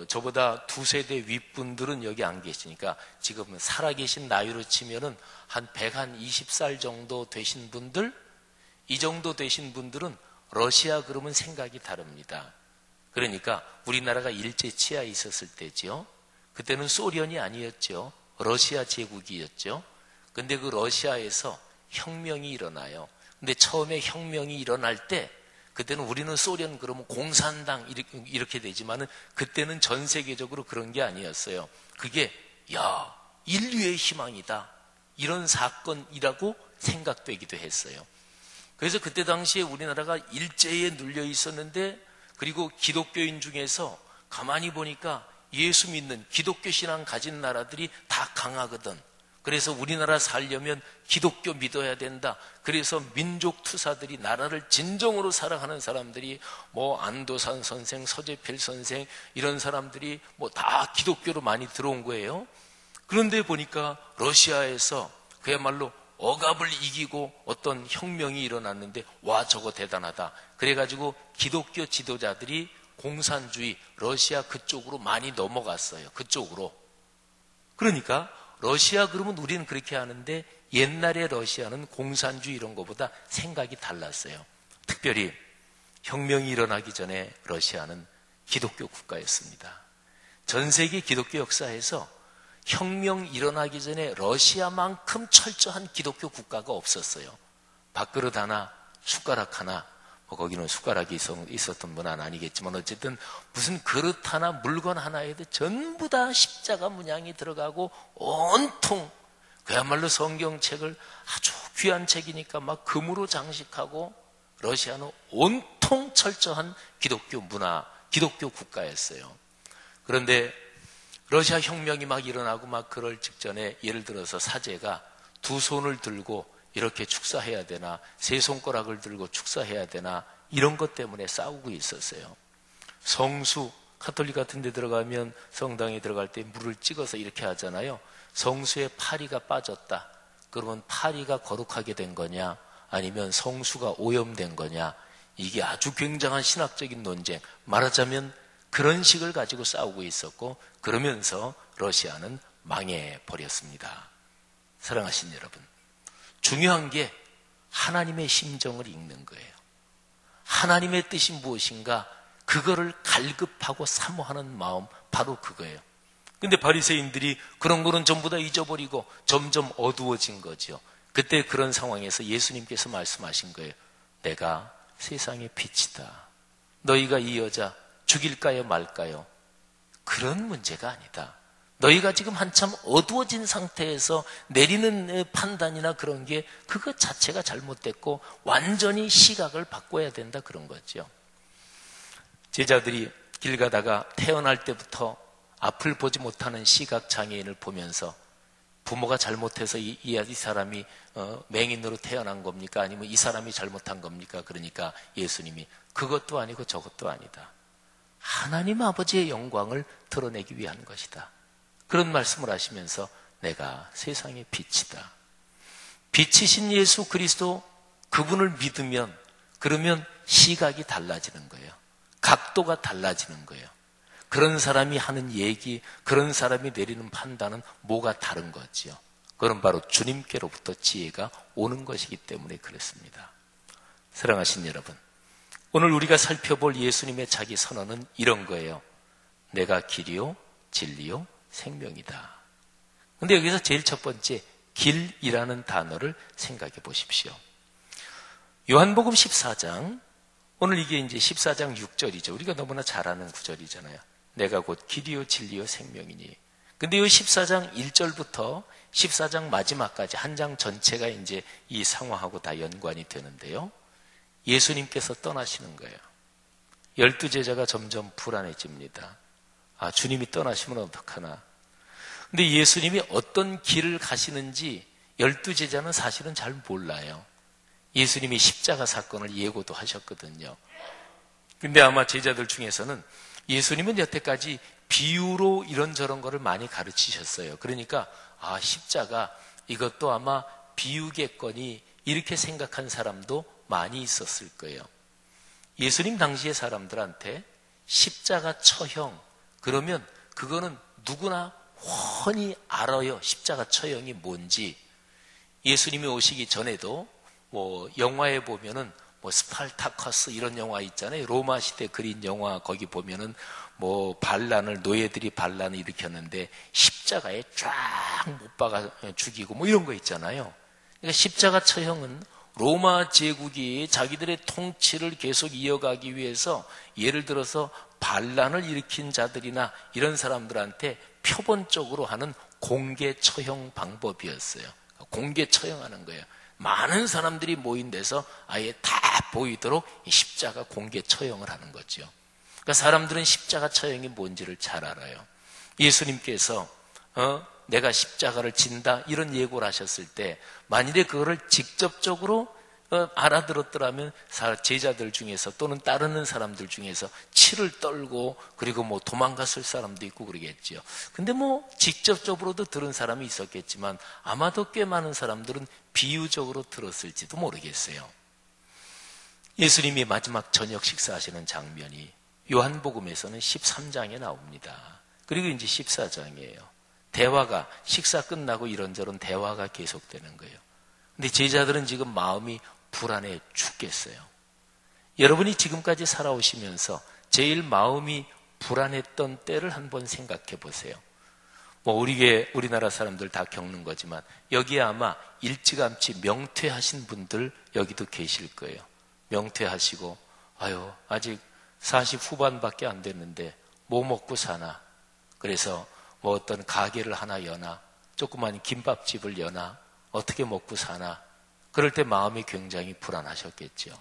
저보다 두세 대 윗분들은 여기 안 계시니까 지금 살아계신 나이로 치면은 한 120살 정도 되신 분들, 이 정도 되신 분들은 러시아 그러면 생각이 다릅니다. 그러니까 우리나라가 일제 치하에 있었을 때죠. 그때는 소련이 아니었죠. 러시아 제국이었죠. 근데 그 러시아에서 혁명이 일어나요. 근데 처음에 혁명이 일어날 때, 그때는 우리는 소련 그러면 공산당 이렇게 되지만은 그때는 전 세계적으로 그런 게 아니었어요. 그게 야 인류의 희망이다 이런 사건이라고 생각되기도 했어요. 그래서 그때 당시에 우리나라가 일제에 눌려 있었는데, 그리고 기독교인 중에서 가만히 보니까 예수 믿는 기독교 신앙 가진 나라들이 다 강하거든. 그래서 우리나라 살려면 기독교 믿어야 된다. 그래서 민족 투사들이, 나라를 진정으로 사랑하는 사람들이 뭐 안도산 선생, 서재필 선생 이런 사람들이 뭐 다 기독교로 많이 들어온 거예요. 그런데 보니까 러시아에서 그야말로 억압을 이기고 어떤 혁명이 일어났는데, 와 저거 대단하다. 그래가지고 기독교 지도자들이 공산주의 러시아 그쪽으로 많이 넘어갔어요. 그쪽으로. 그러니까 러시아 그러면 우리는 그렇게 하는데, 옛날에 러시아는 공산주의 이런 것보다 생각이 달랐어요. 특별히 혁명이 일어나기 전에 러시아는 기독교 국가였습니다. 전 세계 기독교 역사에서 혁명 일어나기 전에 러시아만큼 철저한 기독교 국가가 없었어요. 밥그릇 하나, 숟가락 하나, 뭐 거기는 숟가락이 있었던 문화는 아니겠지만 어쨌든 무슨 그릇 하나, 물건 하나에도 전부 다 십자가 문양이 들어가고, 온통 그야말로 성경책을 아주 귀한 책이니까 막 금으로 장식하고, 러시아는 온통 철저한 기독교 문화, 기독교 국가였어요. 그런데 러시아 혁명이 막 일어나고 막 그럴 직전에 예를 들어서 사제가 두 손을 들고 이렇게 축사해야 되나, 세 손가락을 들고 축사해야 되나, 이런 것 때문에 싸우고 있었어요. 성수, 카톨릭 같은 데 들어가면 성당에 들어갈 때 물을 찍어서 이렇게 하잖아요. 성수에 파리가 빠졌다. 그러면 파리가 거룩하게 된 거냐, 아니면 성수가 오염된 거냐, 이게 아주 굉장한 신학적인 논쟁, 말하자면 그런 식을 가지고 싸우고 있었고, 그러면서 러시아는 망해버렸습니다. 사랑하신 여러분, 중요한 게 하나님의 심정을 읽는 거예요. 하나님의 뜻이 무엇인가, 그거를 갈급하고 사모하는 마음, 바로 그거예요. 근데 바리새인들이 그런 거는 전부 다 잊어버리고 점점 어두워진 거죠. 그때 그런 상황에서 예수님께서 말씀하신 거예요. 내가 세상의 빛이다. 너희가 이 여자 죽일까요 말까요? 그런 문제가 아니다. 너희가 지금 한참 어두워진 상태에서 내리는 판단이나 그런 게 그것 자체가 잘못됐고 완전히 시각을 바꿔야 된다, 그런 거죠. 제자들이 길 가다가 태어날 때부터 앞을 보지 못하는 시각장애인을 보면서 부모가 잘못해서 이 사람이 맹인으로 태어난 겁니까? 아니면 이 사람이 잘못한 겁니까? 그러니까 예수님이 그것도 아니고 저것도 아니다. 하나님 아버지의 영광을 드러내기 위한 것이다. 그런 말씀을 하시면서 내가 세상의 빛이다. 빛이신 예수 그리스도, 그분을 믿으면, 그러면 시각이 달라지는 거예요. 각도가 달라지는 거예요. 그런 사람이 하는 얘기, 그런 사람이 내리는 판단은 뭐가 다른 거지요. 그건 바로 주님께로부터 지혜가 오는 것이기 때문에 그렇습니다. 사랑하신 여러분, 오늘 우리가 살펴볼 예수님의 자기 선언은 이런 거예요. 내가 길이요 진리요 생명이다. 근데 여기서 제일 첫 번째 길이라는 단어를 생각해 보십시오. 요한복음 14장, 오늘 이게 이제 14장 6절이죠. 우리가 너무나 잘 아는 구절이잖아요. 내가 곧 길이요 진리요 생명이니. 근데 이 14장 1절부터 14장 마지막까지 한 장 전체가 이제 이 상황하고 다 연관이 되는데요. 예수님께서 떠나시는 거예요. 12제자가 점점 불안해집니다. 아, 주님이 떠나시면 어떡하나. 근데 예수님이 어떤 길을 가시는지 12제자는 사실은 잘 몰라요. 예수님이 십자가 사건을 예고도 하셨거든요. 근데 아마 제자들 중에서는 예수님은 여태까지 비유로 이런저런 거를 많이 가르치셨어요. 그러니까 아, 십자가 이것도 아마 비유겠거니 이렇게 생각한 사람도 많이 있었을 거예요. 예수님 당시의 사람들한테 십자가 처형, 그러면 그거는 누구나 훤히 알아요. 십자가 처형이 뭔지. 예수님이 오시기 전에도 영화에 보면은 스팔타커스 이런 영화 있잖아요. 로마 시대 그린 영화, 거기 보면은 노예들이 반란을 일으켰는데 십자가에 쫙 못 박아 죽이고 이런 거 있잖아요. 그러니까 십자가 처형은 로마 제국이 자기들의 통치를 계속 이어가기 위해서 예를 들어서 반란을 일으킨 자들이나 이런 사람들한테 표본적으로 하는 공개 처형 방법이었어요. 공개 처형하는 거예요. 많은 사람들이 모인 데서 아예 다 보이도록 십자가 공개 처형을 하는 거죠. 그러니까 사람들은 십자가 처형이 뭔지를 잘 알아요. 예수님께서 내가 십자가를 진다 이런 예고를 하셨을 때 만일에 그거를 직접적으로 알아들었더라면 제자들 중에서 또는 따르는 사람들 중에서 치를 떨고 그리고 도망갔을 사람도 있고 그러겠죠. 근데 직접적으로도 들은 사람이 있었겠지만 아마도 꽤 많은 사람들은 비유적으로 들었을지도 모르겠어요. 예수님이 마지막 저녁 식사하시는 장면이 요한복음에서는 13장에 나옵니다. 그리고 이제 14장이에요. 대화가 식사 끝나고 이런저런 대화가 계속되는 거예요. 근데 제자들은 지금 마음이 불안해 죽겠어요. 여러분이 지금까지 살아오시면서 제일 마음이 불안했던 때를 한번 생각해 보세요. 우리나라 사람들 다 겪는 거지만 여기에 아마 일찌감치 명퇴하신 분들 여기도 계실 거예요. 명퇴하시고 아직 40 후반밖에 안 됐는데 뭐 먹고 사나. 그래서 어떤 가게를 하나 여나, 조그만 김밥집을 여나, 어떻게 먹고 사나. 그럴 때 마음이 굉장히 불안하셨겠죠.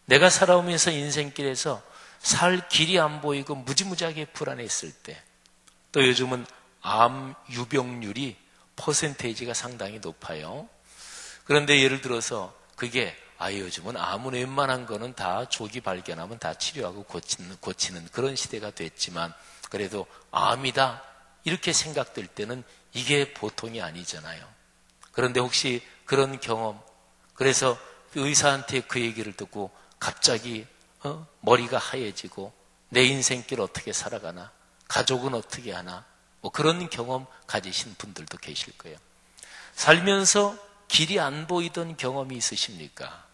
내가 살아오면서 인생길에서 살 길이 안 보이고 무지무지하게 불안했을 때, 또 요즘은 암 유병률이 퍼센테이지가 상당히 높아요. 그런데 예를 들어서 그게 요즘은 아무 웬만한 거는 다 조기 발견하면 다 치료하고 고치는 그런 시대가 됐지만 그래도 암이다 이렇게 생각될 때는 이게 보통이 아니잖아요. 그런데 혹시 그런 경험, 그래서 의사한테 그 얘기를 듣고 갑자기 머리가 하얘지고 내 인생길 어떻게 살아가나, 가족은 어떻게 하나, 뭐 그런 경험 가지신 분들도 계실 거예요. 살면서 길이 안 보이던 경험이 있으십니까?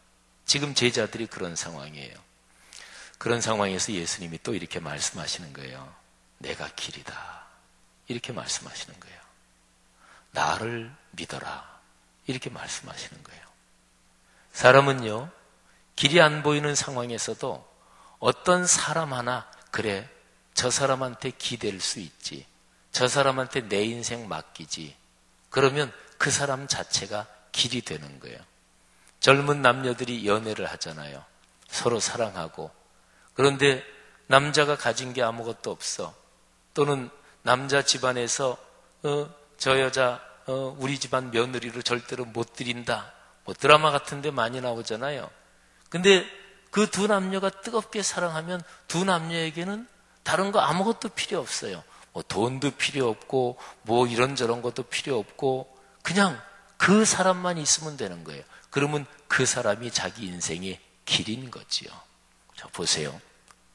지금 제자들이 그런 상황이에요. 그런 상황에서 예수님이 또 이렇게 말씀하시는 거예요. 내가 길이다. 이렇게 말씀하시는 거예요. 나를 믿어라. 이렇게 말씀하시는 거예요. 사람은요, 길이 안 보이는 상황에서도 어떤 사람 하나, 그래, 저 사람한테 기댈 수 있지. 저 사람한테 내 인생 맡기지. 그러면 그 사람 자체가 길이 되는 거예요. 젊은 남녀들이 연애를 하잖아요. 서로 사랑하고. 그런데 남자가 가진 게 아무것도 없어. 또는 남자 집안에서 저 여자 우리 집안 며느리로 절대로 못 들인다. 뭐 드라마 같은 데 많이 나오잖아요. 근데 그 두 남녀가 뜨겁게 사랑하면 두 남녀에게는 다른 거 아무것도 필요 없어요. 뭐 돈도 필요 없고 뭐 이런저런 것도 필요 없고 그냥 그 사람만 있으면 되는 거예요. 그러면 그 사람이 자기 인생의 길인 거지요. 자, 보세요.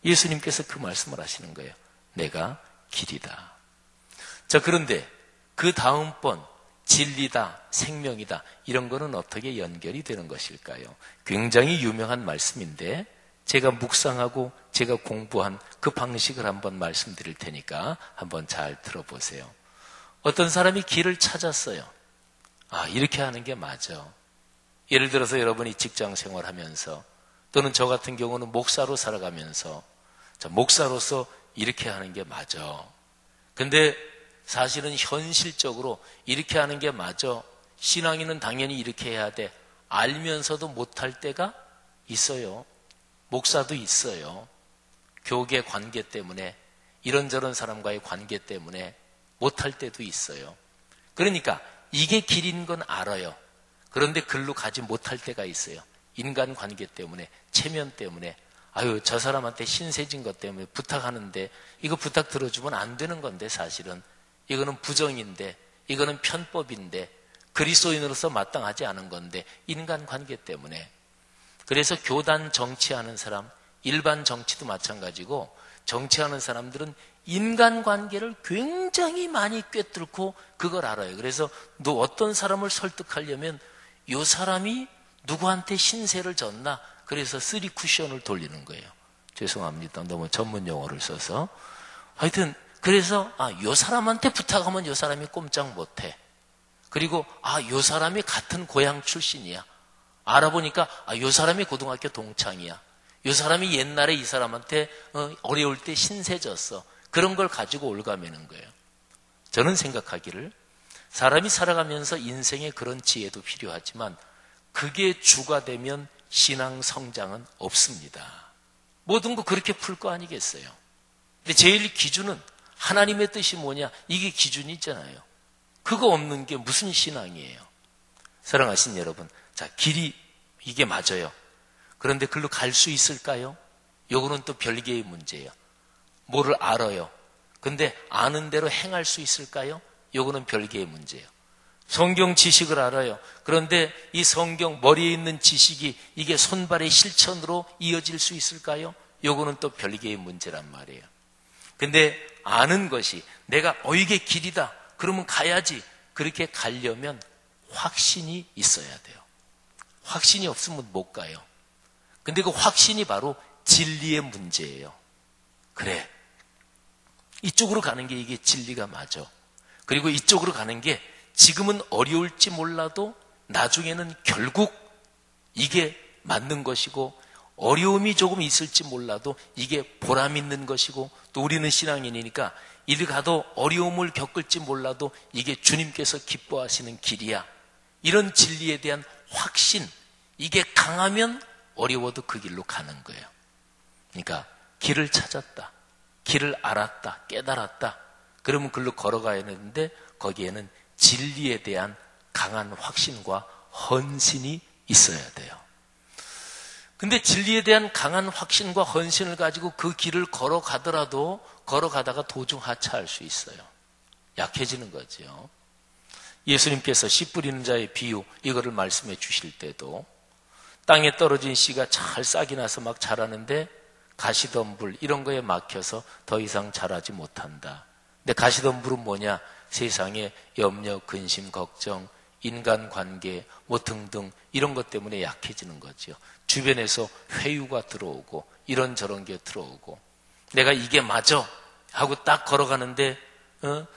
예수님께서 그 말씀을 하시는 거예요. 내가 길이다. 자, 그런데 그 다음번 진리다, 생명이다 이런 거는 어떻게 연결이 되는 것일까요? 굉장히 유명한 말씀인데 제가 묵상하고 제가 공부한 그 방식을 한번 말씀드릴 테니까 한번 잘 들어보세요. 어떤 사람이 길을 찾았어요. 이렇게 하는 게 맞아. 예를 들어서 여러분이 직장 생활하면서 또는 저 같은 경우는 목사로 살아가면서 목사로서 이렇게 하는 게 맞아. 근데 사실은 현실적으로 이렇게 하는 게 맞아. 신앙인은 당연히 이렇게 해야 돼. 알면서도 못할 때가 있어요. 목사도 있어요. 교계 관계 때문에 이런저런 사람과의 관계 때문에 못할 때도 있어요. 그러니까 이게 길인 건 알아요. 그런데 글로 가지 못할 때가 있어요. 인간 관계 때문에, 체면 때문에 저 사람한테 신세진 것 때문에 부탁하는데 이거 부탁 들어주면 안 되는 건데 사실은 이거는 부정인데 이거는 편법인데 그리스도인으로서 마땅하지 않은 건데 인간관계 때문에. 그래서 교단 정치하는 사람, 일반 정치도 마찬가지고 정치하는 사람들은 인간관계를 굉장히 많이 꿰뚫고 그걸 알아요. 그래서 너 어떤 사람을 설득하려면 이 사람이 누구한테 신세를 졌나 그래서 3 쿠션을 돌리는 거예요. 죄송합니다. 너무 전문 용어를 써서. 하여튼 그래서 이 사람한테 부탁하면 이 사람이 꼼짝 못해. 그리고 이 사람이 같은 고향 출신이야. 알아보니까 이 사람이 고등학교 동창이야. 이 사람이 옛날에 이 사람한테 어려울 때 신세 졌어. 그런 걸 가지고 올가매는 거예요. 저는 생각하기를 사람이 살아가면서 인생에 그런 지혜도 필요하지만 그게 주가 되면 신앙 성장은 없습니다. 모든 거 그렇게 풀 거 아니겠어요? 근데 제일 기준은 하나님의 뜻이 뭐냐? 이게 기준이 있잖아요. 그거 없는 게 무슨 신앙이에요? 사랑하신 여러분, 자, 길이 이게 맞아요. 그런데 글로 갈 수 있을까요? 요거는 또 별개의 문제예요. 뭐를 알아요. 근데 아는 대로 행할 수 있을까요? 요거는 별개의 문제예요. 성경 지식을 알아요. 그런데 이 성경 머리에 있는 지식이 이게 손발의 실천으로 이어질 수 있을까요? 요거는 또 별개의 문제란 말이에요. 근데 아는 것이 내가 이게 길이다. 그러면 가야지. 그렇게 가려면 확신이 있어야 돼요. 확신이 없으면 못 가요. 근데 그 확신이 바로 진리의 문제예요. 그래. 이쪽으로 가는 게 이게 진리가 맞아. 그리고 이쪽으로 가는 게 지금은 어려울지 몰라도 나중에는 결국 이게 맞는 것이고 어려움이 조금 있을지 몰라도 이게 보람 있는 것이고 또 우리는 신앙인이니까 이리 가도 어려움을 겪을지 몰라도 이게 주님께서 기뻐하시는 길이야. 이런 진리에 대한 확신, 이게 강하면 어려워도 그 길로 가는 거예요. 그러니까 길을 찾았다. 길을 알았다. 깨달았다. 그러면 글로 걸어가야 되는데 거기에는 진리에 대한 강한 확신과 헌신이 있어야 돼요. 근데 진리에 대한 강한 확신과 헌신을 가지고 그 길을 걸어가더라도 걸어가다가 도중 하차할 수 있어요. 약해지는 거죠. 예수님께서 씨 뿌리는 자의 비유 이거를 말씀해 주실 때도 땅에 떨어진 씨가 잘 싹이 나서 막 자라는데 가시덤불 이런 거에 막혀서 더 이상 자라지 못한다. 근데 가시덤불은 뭐냐? 세상에 염려, 근심, 걱정, 인간관계 뭐 등등 이런 것 때문에 약해지는 거죠. 주변에서 회유가 들어오고 이런저런 게 들어오고 내가 이게 맞아 하고 딱 걸어가는데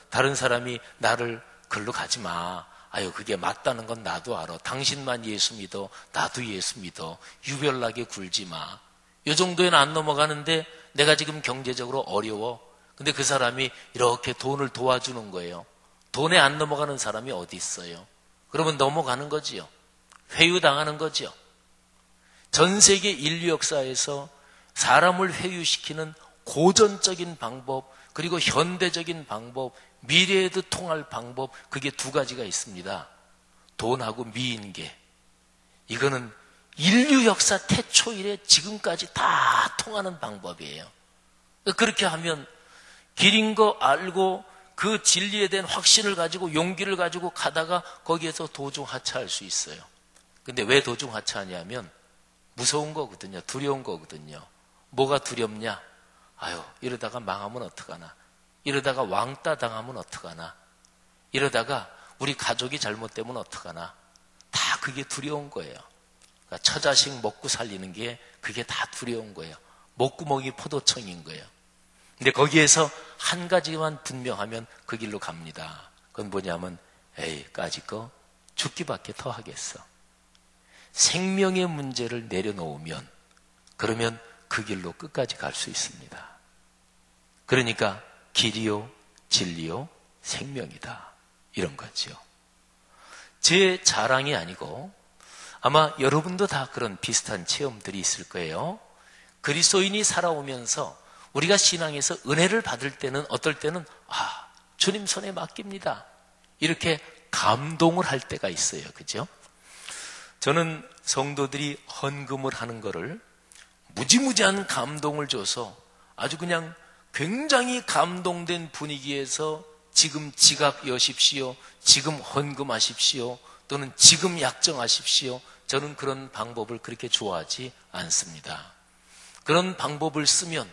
다른 사람이 나를 글로 가지 마. 아유 그게 맞다는 건 나도 알아. 당신만 예수 믿어. 나도 예수 믿어. 유별나게 굴지 마. 이 정도에는 안 넘어가는데 내가 지금 경제적으로 어려워. 근데 그 사람이 이렇게 돈을 도와주는 거예요. 돈에 안 넘어가는 사람이 어디 있어요? 그러면 넘어가는 거지요. 회유당하는 거지요. 전 세계 인류 역사에서 사람을 회유시키는 고전적인 방법 그리고 현대적인 방법 미래에도 통할 방법 그게 두 가지가 있습니다. 돈하고 미인계. 이거는 인류 역사 태초 이래 지금까지 다 통하는 방법이에요. 그렇게 하면 길인 거 알고 그 진리에 대한 확신을 가지고 용기를 가지고 가다가 거기에서 도중 하차할 수 있어요. 근데 왜 도중 하차하냐면 무서운 거거든요. 두려운 거거든요. 뭐가 두렵냐? 아유 이러다가 망하면 어떡하나. 이러다가 왕따 당하면 어떡하나. 이러다가 우리 가족이 잘못되면 어떡하나. 다 그게 두려운 거예요. 그러니까 처자식 먹고 살리는 게 그게 다 두려운 거예요. 목구멍이 포도청인 거예요. 근데 거기에서 한 가지만 분명하면 그 길로 갑니다. 그건 뭐냐면 에이 까짓 거 죽기밖에 더 하겠어. 생명의 문제를 내려놓으면 그러면 그 길로 끝까지 갈 수 있습니다. 그러니까 길이요 진리요 생명이다. 이런 거죠. 제 자랑이 아니고 아마 여러분도 다 그런 비슷한 체험들이 있을 거예요. 그리스도인이 살아오면서 우리가 신앙에서 은혜를 받을 때는 어떨 때는 주님 손에 맡깁니다. 이렇게 감동을 할 때가 있어요. 그죠? 저는 성도들이 헌금을 하는 거를 무지무지한 감동을 줘서 아주 그냥 굉장히 감동된 분위기에서 지금 지갑 여십시오. 지금 헌금하십시오. 또는 지금 약정하십시오. 저는 그런 방법을 그렇게 좋아하지 않습니다. 그런 방법을 쓰면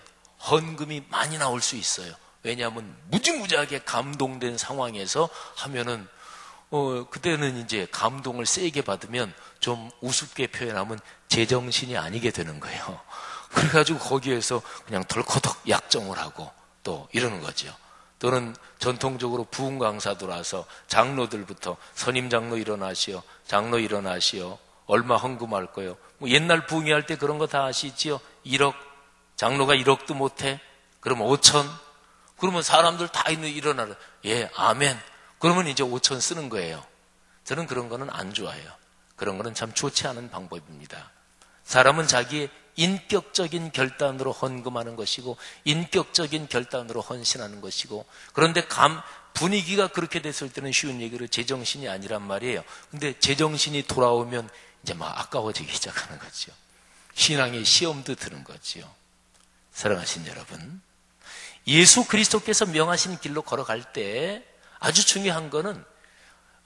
헌금이 많이 나올 수 있어요. 왜냐하면 무지무지하게 감동된 상황에서 하면은 그때는 이제 감동을 세게 받으면 좀 우습게 표현하면 제정신이 아니게 되는 거예요. 그래가지고 거기에서 그냥 덜커덕 약정을 하고 또 이러는 거죠. 또는 전통적으로 부흥 강사들 와서 장로들부터 선임 장로 일어나시오, 장로 일어나시오, 얼마 헌금할 거요. 뭐 옛날 부흥회 할 때 그런 거 다 아시지요? 1억, 장로가 1억도 못해? 그러면 5천? 그러면 사람들 다 일어나라. 예, 아멘. 그러면 이제 5천 쓰는 거예요. 저는 그런 거는 안 좋아해요. 그런 거는 참 좋지 않은 방법입니다. 사람은 자기의 인격적인 결단으로 헌금하는 것이고 인격적인 결단으로 헌신하는 것이고 그런데 분위기가 그렇게 됐을 때는 쉬운 얘기로 제정신이 아니란 말이에요. 근데 제정신이 돌아오면 이제 막 아까워지기 시작하는 거죠. 신앙의 시험도 드는 거죠. 사랑하신 여러분, 예수 그리스도께서 명하신 길로 걸어갈 때 아주 중요한 거는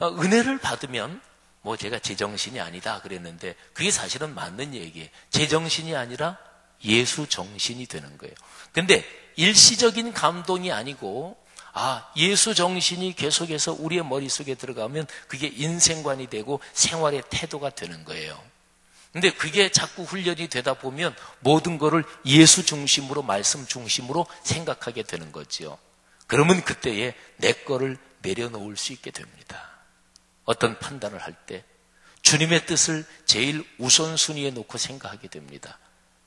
은혜를 받으면 뭐 제가 제정신이 아니다 그랬는데 그게 사실은 맞는 얘기예요. 제정신이 아니라 예수 정신이 되는 거예요. 근데 일시적인 감동이 아니고 예수 정신이 계속해서 우리의 머릿속에 들어가면 그게 인생관이 되고 생활의 태도가 되는 거예요. 근데 그게 자꾸 훈련이 되다 보면 모든 거를 예수 중심으로 말씀 중심으로 생각하게 되는 거죠. 그러면 그때에 내 거를 내려놓을 수 있게 됩니다. 어떤 판단을 할 때 주님의 뜻을 제일 우선순위에 놓고 생각하게 됩니다.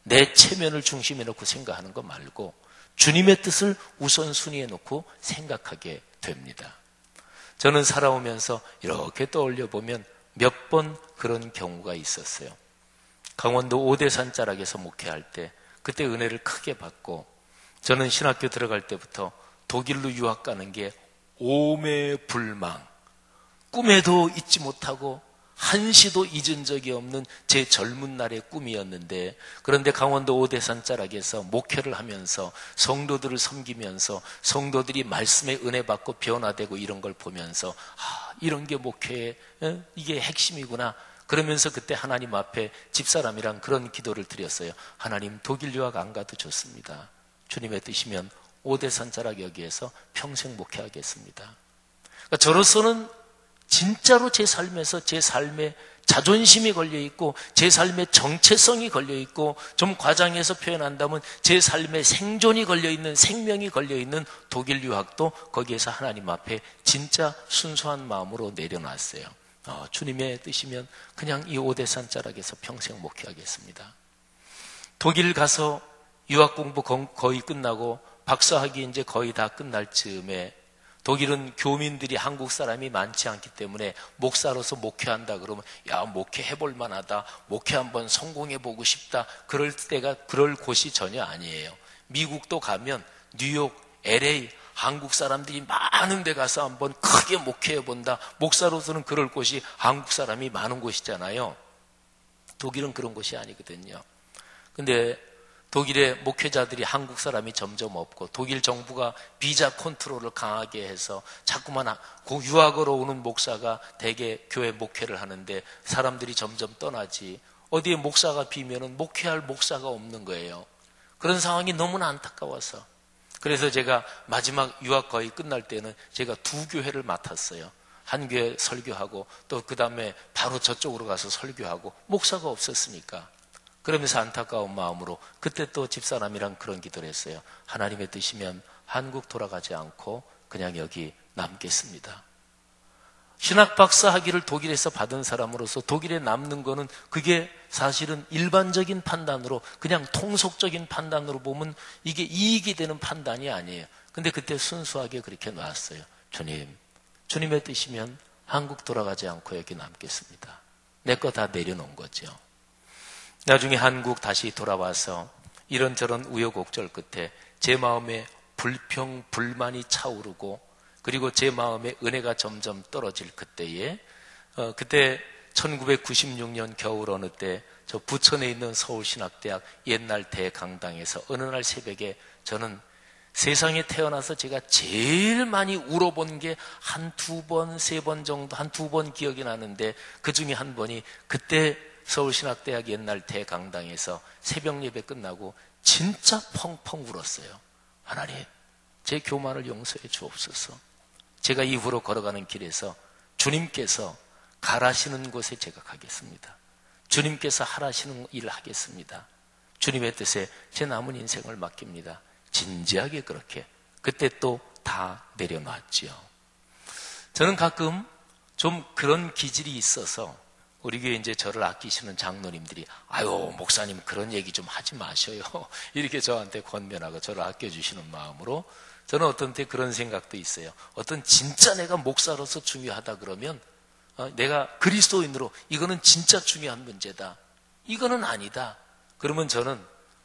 내 체면을 중심에 놓고 생각하는 거 말고 주님의 뜻을 우선순위에 놓고 생각하게 됩니다. 저는 살아오면서 이렇게 떠올려 보면 몇 번 그런 경우가 있었어요. 강원도 오대산 자락에서 목회할 때 그때 은혜를 크게 받고 저는 신학교 들어갈 때부터 독일로 유학 가는 게 오매불망 꿈에도 잊지 못하고 한시도 잊은 적이 없는 제 젊은 날의 꿈이었는데, 그런데 강원도 오대산 자락에서 목회를 하면서 성도들을 섬기면서 성도들이 말씀의 은혜 받고 변화되고 이런 걸 보면서 이런 게 목회의 이게 핵심이구나. 그러면서 그때 하나님 앞에 집사람이랑 그런 기도를 드렸어요. 하나님, 독일 유학 안 가도 좋습니다. 주님의 뜻이면 오대산 자락 여기에서 평생 목회하겠습니다. 그러니까 저로서는 진짜로 제 삶에서 제 삶의 자존심이 걸려있고 제 삶의 정체성이 걸려있고, 좀 과장해서 표현한다면 제 삶의 생존이 걸려있는, 생명이 걸려있는 독일 유학도 거기에서 하나님 앞에 진짜 순수한 마음으로 내려놨어요. 주님의 뜻이면 그냥 이 오대산 자락에서 평생 목회하겠습니다. 독일 가서 유학 공부 거의 끝나고 박사학위 이제 거의 다 끝날 즈음에, 독일은 교민들이 한국 사람이 많지 않기 때문에 목사로서 목회한다 그러면 야, 목회해볼 만하다, 목회 한번 성공해보고 싶다, 그럴 곳이 전혀 아니에요. 미국도 가면 뉴욕, LA 한국 사람들이 많은 데 가서 한번 크게 목회해본다, 목사로서는 그럴 곳이 한국 사람이 많은 곳이잖아요. 독일은 그런 곳이 아니거든요. 근데 독일의 목회자들이 한국 사람이 점점 없고, 독일 정부가 비자 컨트롤을 강하게 해서 자꾸만 유학으로 오는 목사가 대개 교회 목회를 하는데 사람들이 점점 떠나지, 어디에 목사가 비면은 목회할 목사가 없는 거예요. 그런 상황이 너무나 안타까워서, 그래서 제가 마지막 유학 거의 끝날 때는 제가 2교회를 맡았어요. 한 교회 설교하고 또 그 다음에 바로 저쪽으로 가서 설교하고, 목사가 없었으니까. 그러면서 안타까운 마음으로 그때 또 집사람이랑 그런 기도를 했어요. 하나님의 뜻이면 한국 돌아가지 않고 그냥 여기 남겠습니다. 신학박사 학위를 독일에서 받은 사람으로서 독일에 남는 거는 그게 사실은 일반적인 판단으로, 그냥 통속적인 판단으로 보면 이게 이익이 되는 판단이 아니에요. 근데 그때 순수하게 그렇게 놨어요. 주님의 뜻이면 한국 돌아가지 않고 여기 남겠습니다. 내 거 다 내려놓은 거죠. 나중에 한국 다시 돌아와서 이런저런 우여곡절 끝에 제 마음에 불평, 불만이 차오르고, 그리고 제 마음에 은혜가 점점 떨어질 그때에, 그때 1996년 겨울 어느 때 저 부천에 있는 서울신학대학 옛날 대강당에서 어느 날 새벽에, 저는 세상에 태어나서 제가 제일 많이 울어본 게 한 2번, 3번 정도, 한 2번 기억이 나는데, 그 중에 한 번이 그때 서울신학대학 옛날 대강당에서 새벽 예배 끝나고 진짜 펑펑 울었어요. 하나님, 제 교만을 용서해 주옵소서. 제가 이후로 걸어가는 길에서 주님께서 가라시는 곳에 제가 가겠습니다. 주님께서 하라시는 일을 하겠습니다. 주님의 뜻에 제 남은 인생을 맡깁니다. 진지하게 그렇게 그때 또 다 내려놨지요. 저는 가끔 좀 그런 기질이 있어서 우리 교회 이제 저를 아끼시는 장로님들이 아유, 목사님 그런 얘기 좀 하지 마셔요. 이렇게 저한테 권면하고 저를 아껴주시는 마음으로, 저는 어떤 때 그런 생각도 있어요. 어떤 진짜 내가 목사로서 중요하다 그러면 내가 그리스도인으로 이거는 진짜 중요한 문제다, 이거는 아니다, 그러면 저는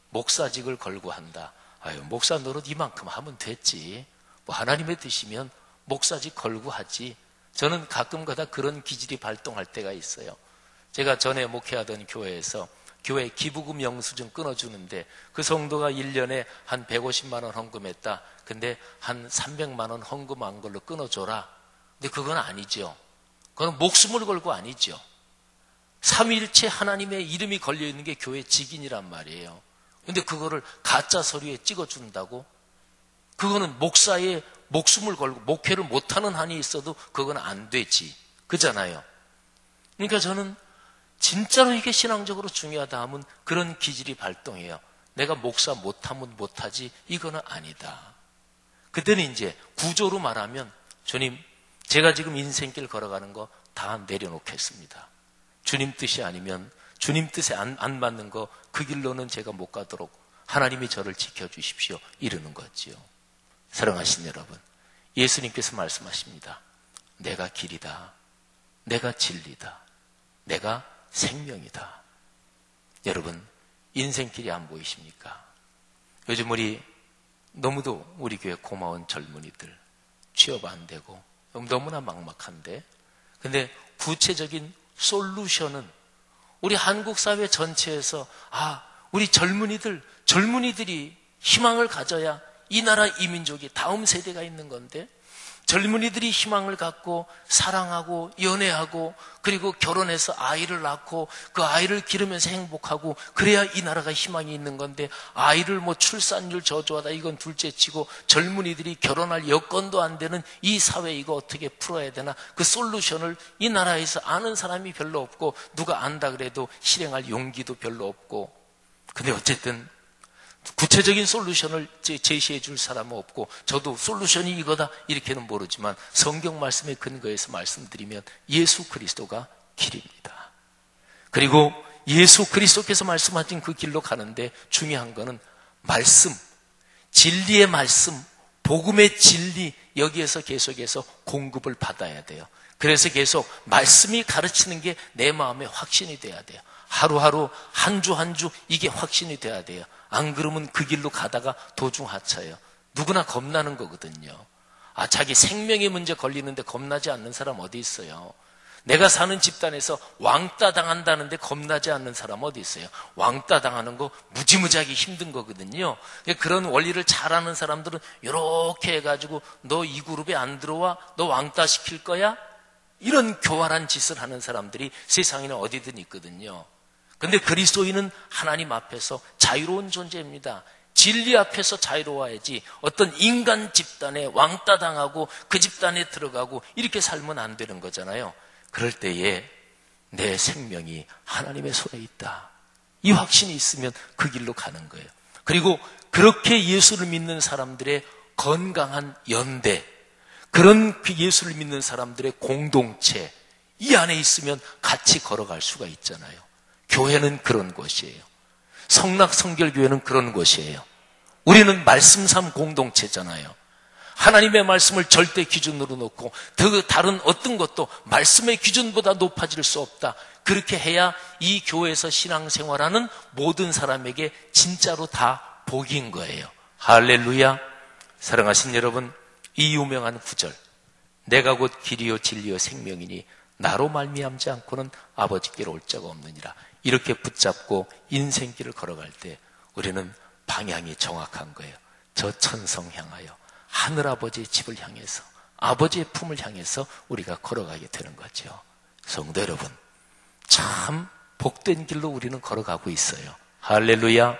목사직을 걸고 한다. 아유, 목사 노릇 이만큼 하면 됐지, 뭐 하나님의 뜻이면 목사직 걸고 하지. 저는 가끔가다 그런 기질이 발동할 때가 있어요. 제가 전에 목회하던 교회에서 교회 기부금 영수증 끊어주는데 그 성도가 1년에 한 150만 원 헌금했다. 근데 한 300만 원 헌금한 걸로 끊어줘라. 근데 그건 아니죠. 그건 목숨을 걸고 아니죠. 삼위일체 하나님의 이름이 걸려있는 게 교회 직인이란 말이에요. 근데 그거를 가짜 서류에 찍어준다고? 그거는 목사의 목숨을 걸고 목회를 못하는 한이 있어도 그건 안 되지. 그잖아요. 그러니까 저는 진짜로 이게 신앙적으로 중요하다 하면 그런 기질이 발동해요. 내가 목사 못하면 못하지, 이거는 아니다. 그때는 이제 구조로 말하면, 주님, 제가 지금 인생길 걸어가는 거 다 내려놓겠습니다. 주님 뜻이 아니면, 주님 뜻에 안 맞는 거 그 길로는 제가 못 가도록 하나님이 저를 지켜주십시오, 이러는 거지요. 사랑하신 여러분, 예수님께서 말씀하십니다. 내가 길이다, 내가 진리다, 내가 생명이다. 여러분, 인생길이 안 보이십니까? 요즘 너무도 우리 교회 고마운 젊은이들 취업 안 되고 너무나 막막한데, 근데 구체적인 솔루션은 우리 한국 사회 전체에서 우리 젊은이들이 희망을 가져야 이 나라 이 민족이 다음 세대가 있는 건데, 젊은이들이 희망을 갖고 사랑하고 연애하고 그리고 결혼해서 아이를 낳고 그 아이를 기르면서 행복하고 그래야 이 나라가 희망이 있는 건데, 아이를 출산율 저조하다 이건 둘째치고 젊은이들이 결혼할 여건도 안 되는 이 사회, 이거 어떻게 풀어야 되나, 그 솔루션을 이 나라에서 아는 사람이 별로 없고 누가 안다 그래도 실행할 용기도 별로 없고, 근데 어쨌든 구체적인 솔루션을 제시해 줄 사람은 없고, 저도 솔루션이 이거다 이렇게는 모르지만 성경 말씀에 근거해서 말씀드리면 예수 그리스도가 길입니다. 그리고 예수 그리스도께서 말씀하신 그 길로 가는데 중요한 거는 말씀, 진리의 말씀, 복음의 진리, 여기에서 계속해서 공급을 받아야 돼요. 그래서 계속 말씀이 가르치는 게 내 마음에 확신이 돼야 돼요. 하루하루 한 주 한 주 이게 확신이 돼야 돼요. 안 그러면 그 길로 가다가 도중하차예요. 누구나 겁나는 거거든요. 자기 생명의 문제 걸리는데 겁나지 않는 사람 어디 있어요? 내가 사는 집단에서 왕따 당한다는데 겁나지 않는 사람 어디 있어요? 왕따 당하는 거 무지무지하게 힘든 거거든요. 그런 원리를 잘 아는 사람들은 이렇게 해가지고 너 이 그룹에 안 들어와? 너 왕따 시킬 거야? 이런 교활한 짓을 하는 사람들이 세상에는 어디든 있거든요. 근데 그리스도인은 하나님 앞에서 자유로운 존재입니다. 진리 앞에서 자유로워야지 어떤 인간 집단에 왕따 당하고 그 집단에 들어가고 이렇게 살면 안 되는 거잖아요. 그럴 때에 내 생명이 하나님의 손에 있다, 이 확신이 있으면 그 길로 가는 거예요. 그리고 그렇게 예수를 믿는 사람들의 건강한 연대, 그런 예수를 믿는 사람들의 공동체, 이 안에 있으면 같이 걸어갈 수가 있잖아요. 교회는 그런 곳이에요. 성락성결교회는 그런 곳이에요. 우리는 말씀삼 공동체잖아요. 하나님의 말씀을 절대 기준으로 놓고 다른 어떤 것도 말씀의 기준보다 높아질 수 없다. 그렇게 해야 이 교회에서 신앙생활하는 모든 사람에게 진짜로 다 복인 거예요. 할렐루야. 사랑하신 여러분, 이 유명한 구절, 내가 곧 길이요 진리요 생명이니 나로 말미암지 않고는 아버지께로 올 자가 없느니라, 이렇게 붙잡고 인생길을 걸어갈 때 우리는 방향이 정확한 거예요. 저 천성 향하여 하늘아버지의 집을 향해서, 아버지의 품을 향해서 우리가 걸어가게 되는 거죠. 성도 여러분, 참 복된 길로 우리는 걸어가고 있어요. 할렐루야.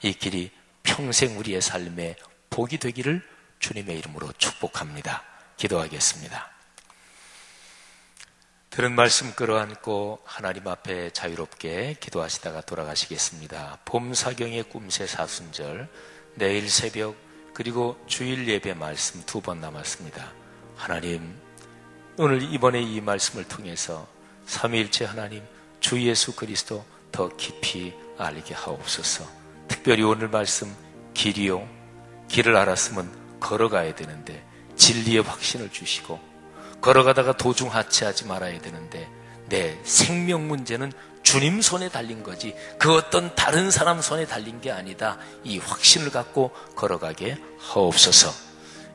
이 길이 평생 우리의 삶에 복이 되기를 주님의 이름으로 축복합니다. 기도하겠습니다. 들은 말씀 끌어안고 하나님 앞에 자유롭게 기도하시다가 돌아가시겠습니다. 봄사경의 꿈새 사순절, 내일 새벽, 그리고 주일 예배 말씀 2번 남았습니다. 하나님, 오늘 이번에 이 말씀을 통해서 삼위일체 하나님, 주 예수 그리스도 더 깊이 알게 하옵소서. 특별히 오늘 말씀, 길이요, 길을 알았으면 걸어가야 되는데 진리의 확신을 주시고, 걸어가다가 도중 하차하지 말아야 되는데 내 생명 문제는 주님 손에 달린 거지 그 어떤 다른 사람 손에 달린 게 아니다, 이 확신을 갖고 걸어가게 하옵소서.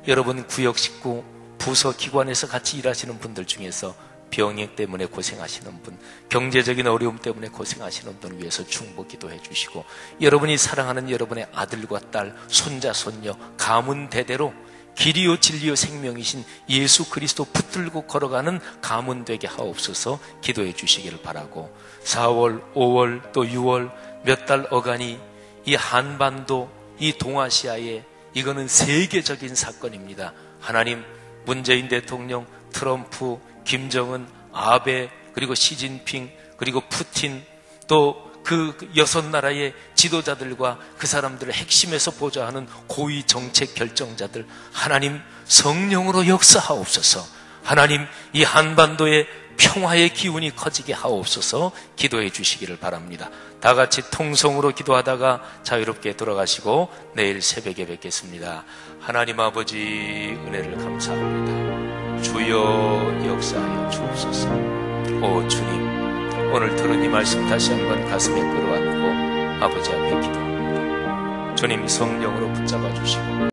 여러분, 구역 식구, 부서 기관에서 같이 일하시는 분들 중에서 병역 때문에 고생하시는 분, 경제적인 어려움 때문에 고생하시는 분 위해서 중보 기도해 주시고, 여러분이 사랑하는 여러분의 아들과 딸, 손자, 손녀, 가문 대대로 길이요 진리요 생명이신 예수 그리스도 붙들고 걸어가는 가문 되게 하옵소서 기도해 주시기를 바라고, 4월, 5월 또 6월 몇 달 어간이 이 한반도, 이 동아시아에 이거는 세계적인 사건입니다. 하나님, 문재인 대통령, 트럼프, 김정은, 아베, 그리고 시진핑, 그리고 푸틴, 또 그 6나라의 지도자들과 그 사람들을 핵심에서 보좌하는 고위 정책 결정자들, 하나님 성령으로 역사하옵소서. 하나님, 이 한반도에 평화의 기운이 커지게 하옵소서 기도해 주시기를 바랍니다. 다 같이 통성으로 기도하다가 자유롭게 돌아가시고 내일 새벽에 뵙겠습니다. 하나님 아버지, 은혜를 감사합니다. 주여 역사하여 주옵소서. 오 주님, 오늘 들은 이 말씀 다시 한번 가슴에 끌어안고 아버지 앞에 기도합니다. 주님, 성령으로 붙잡아 주시고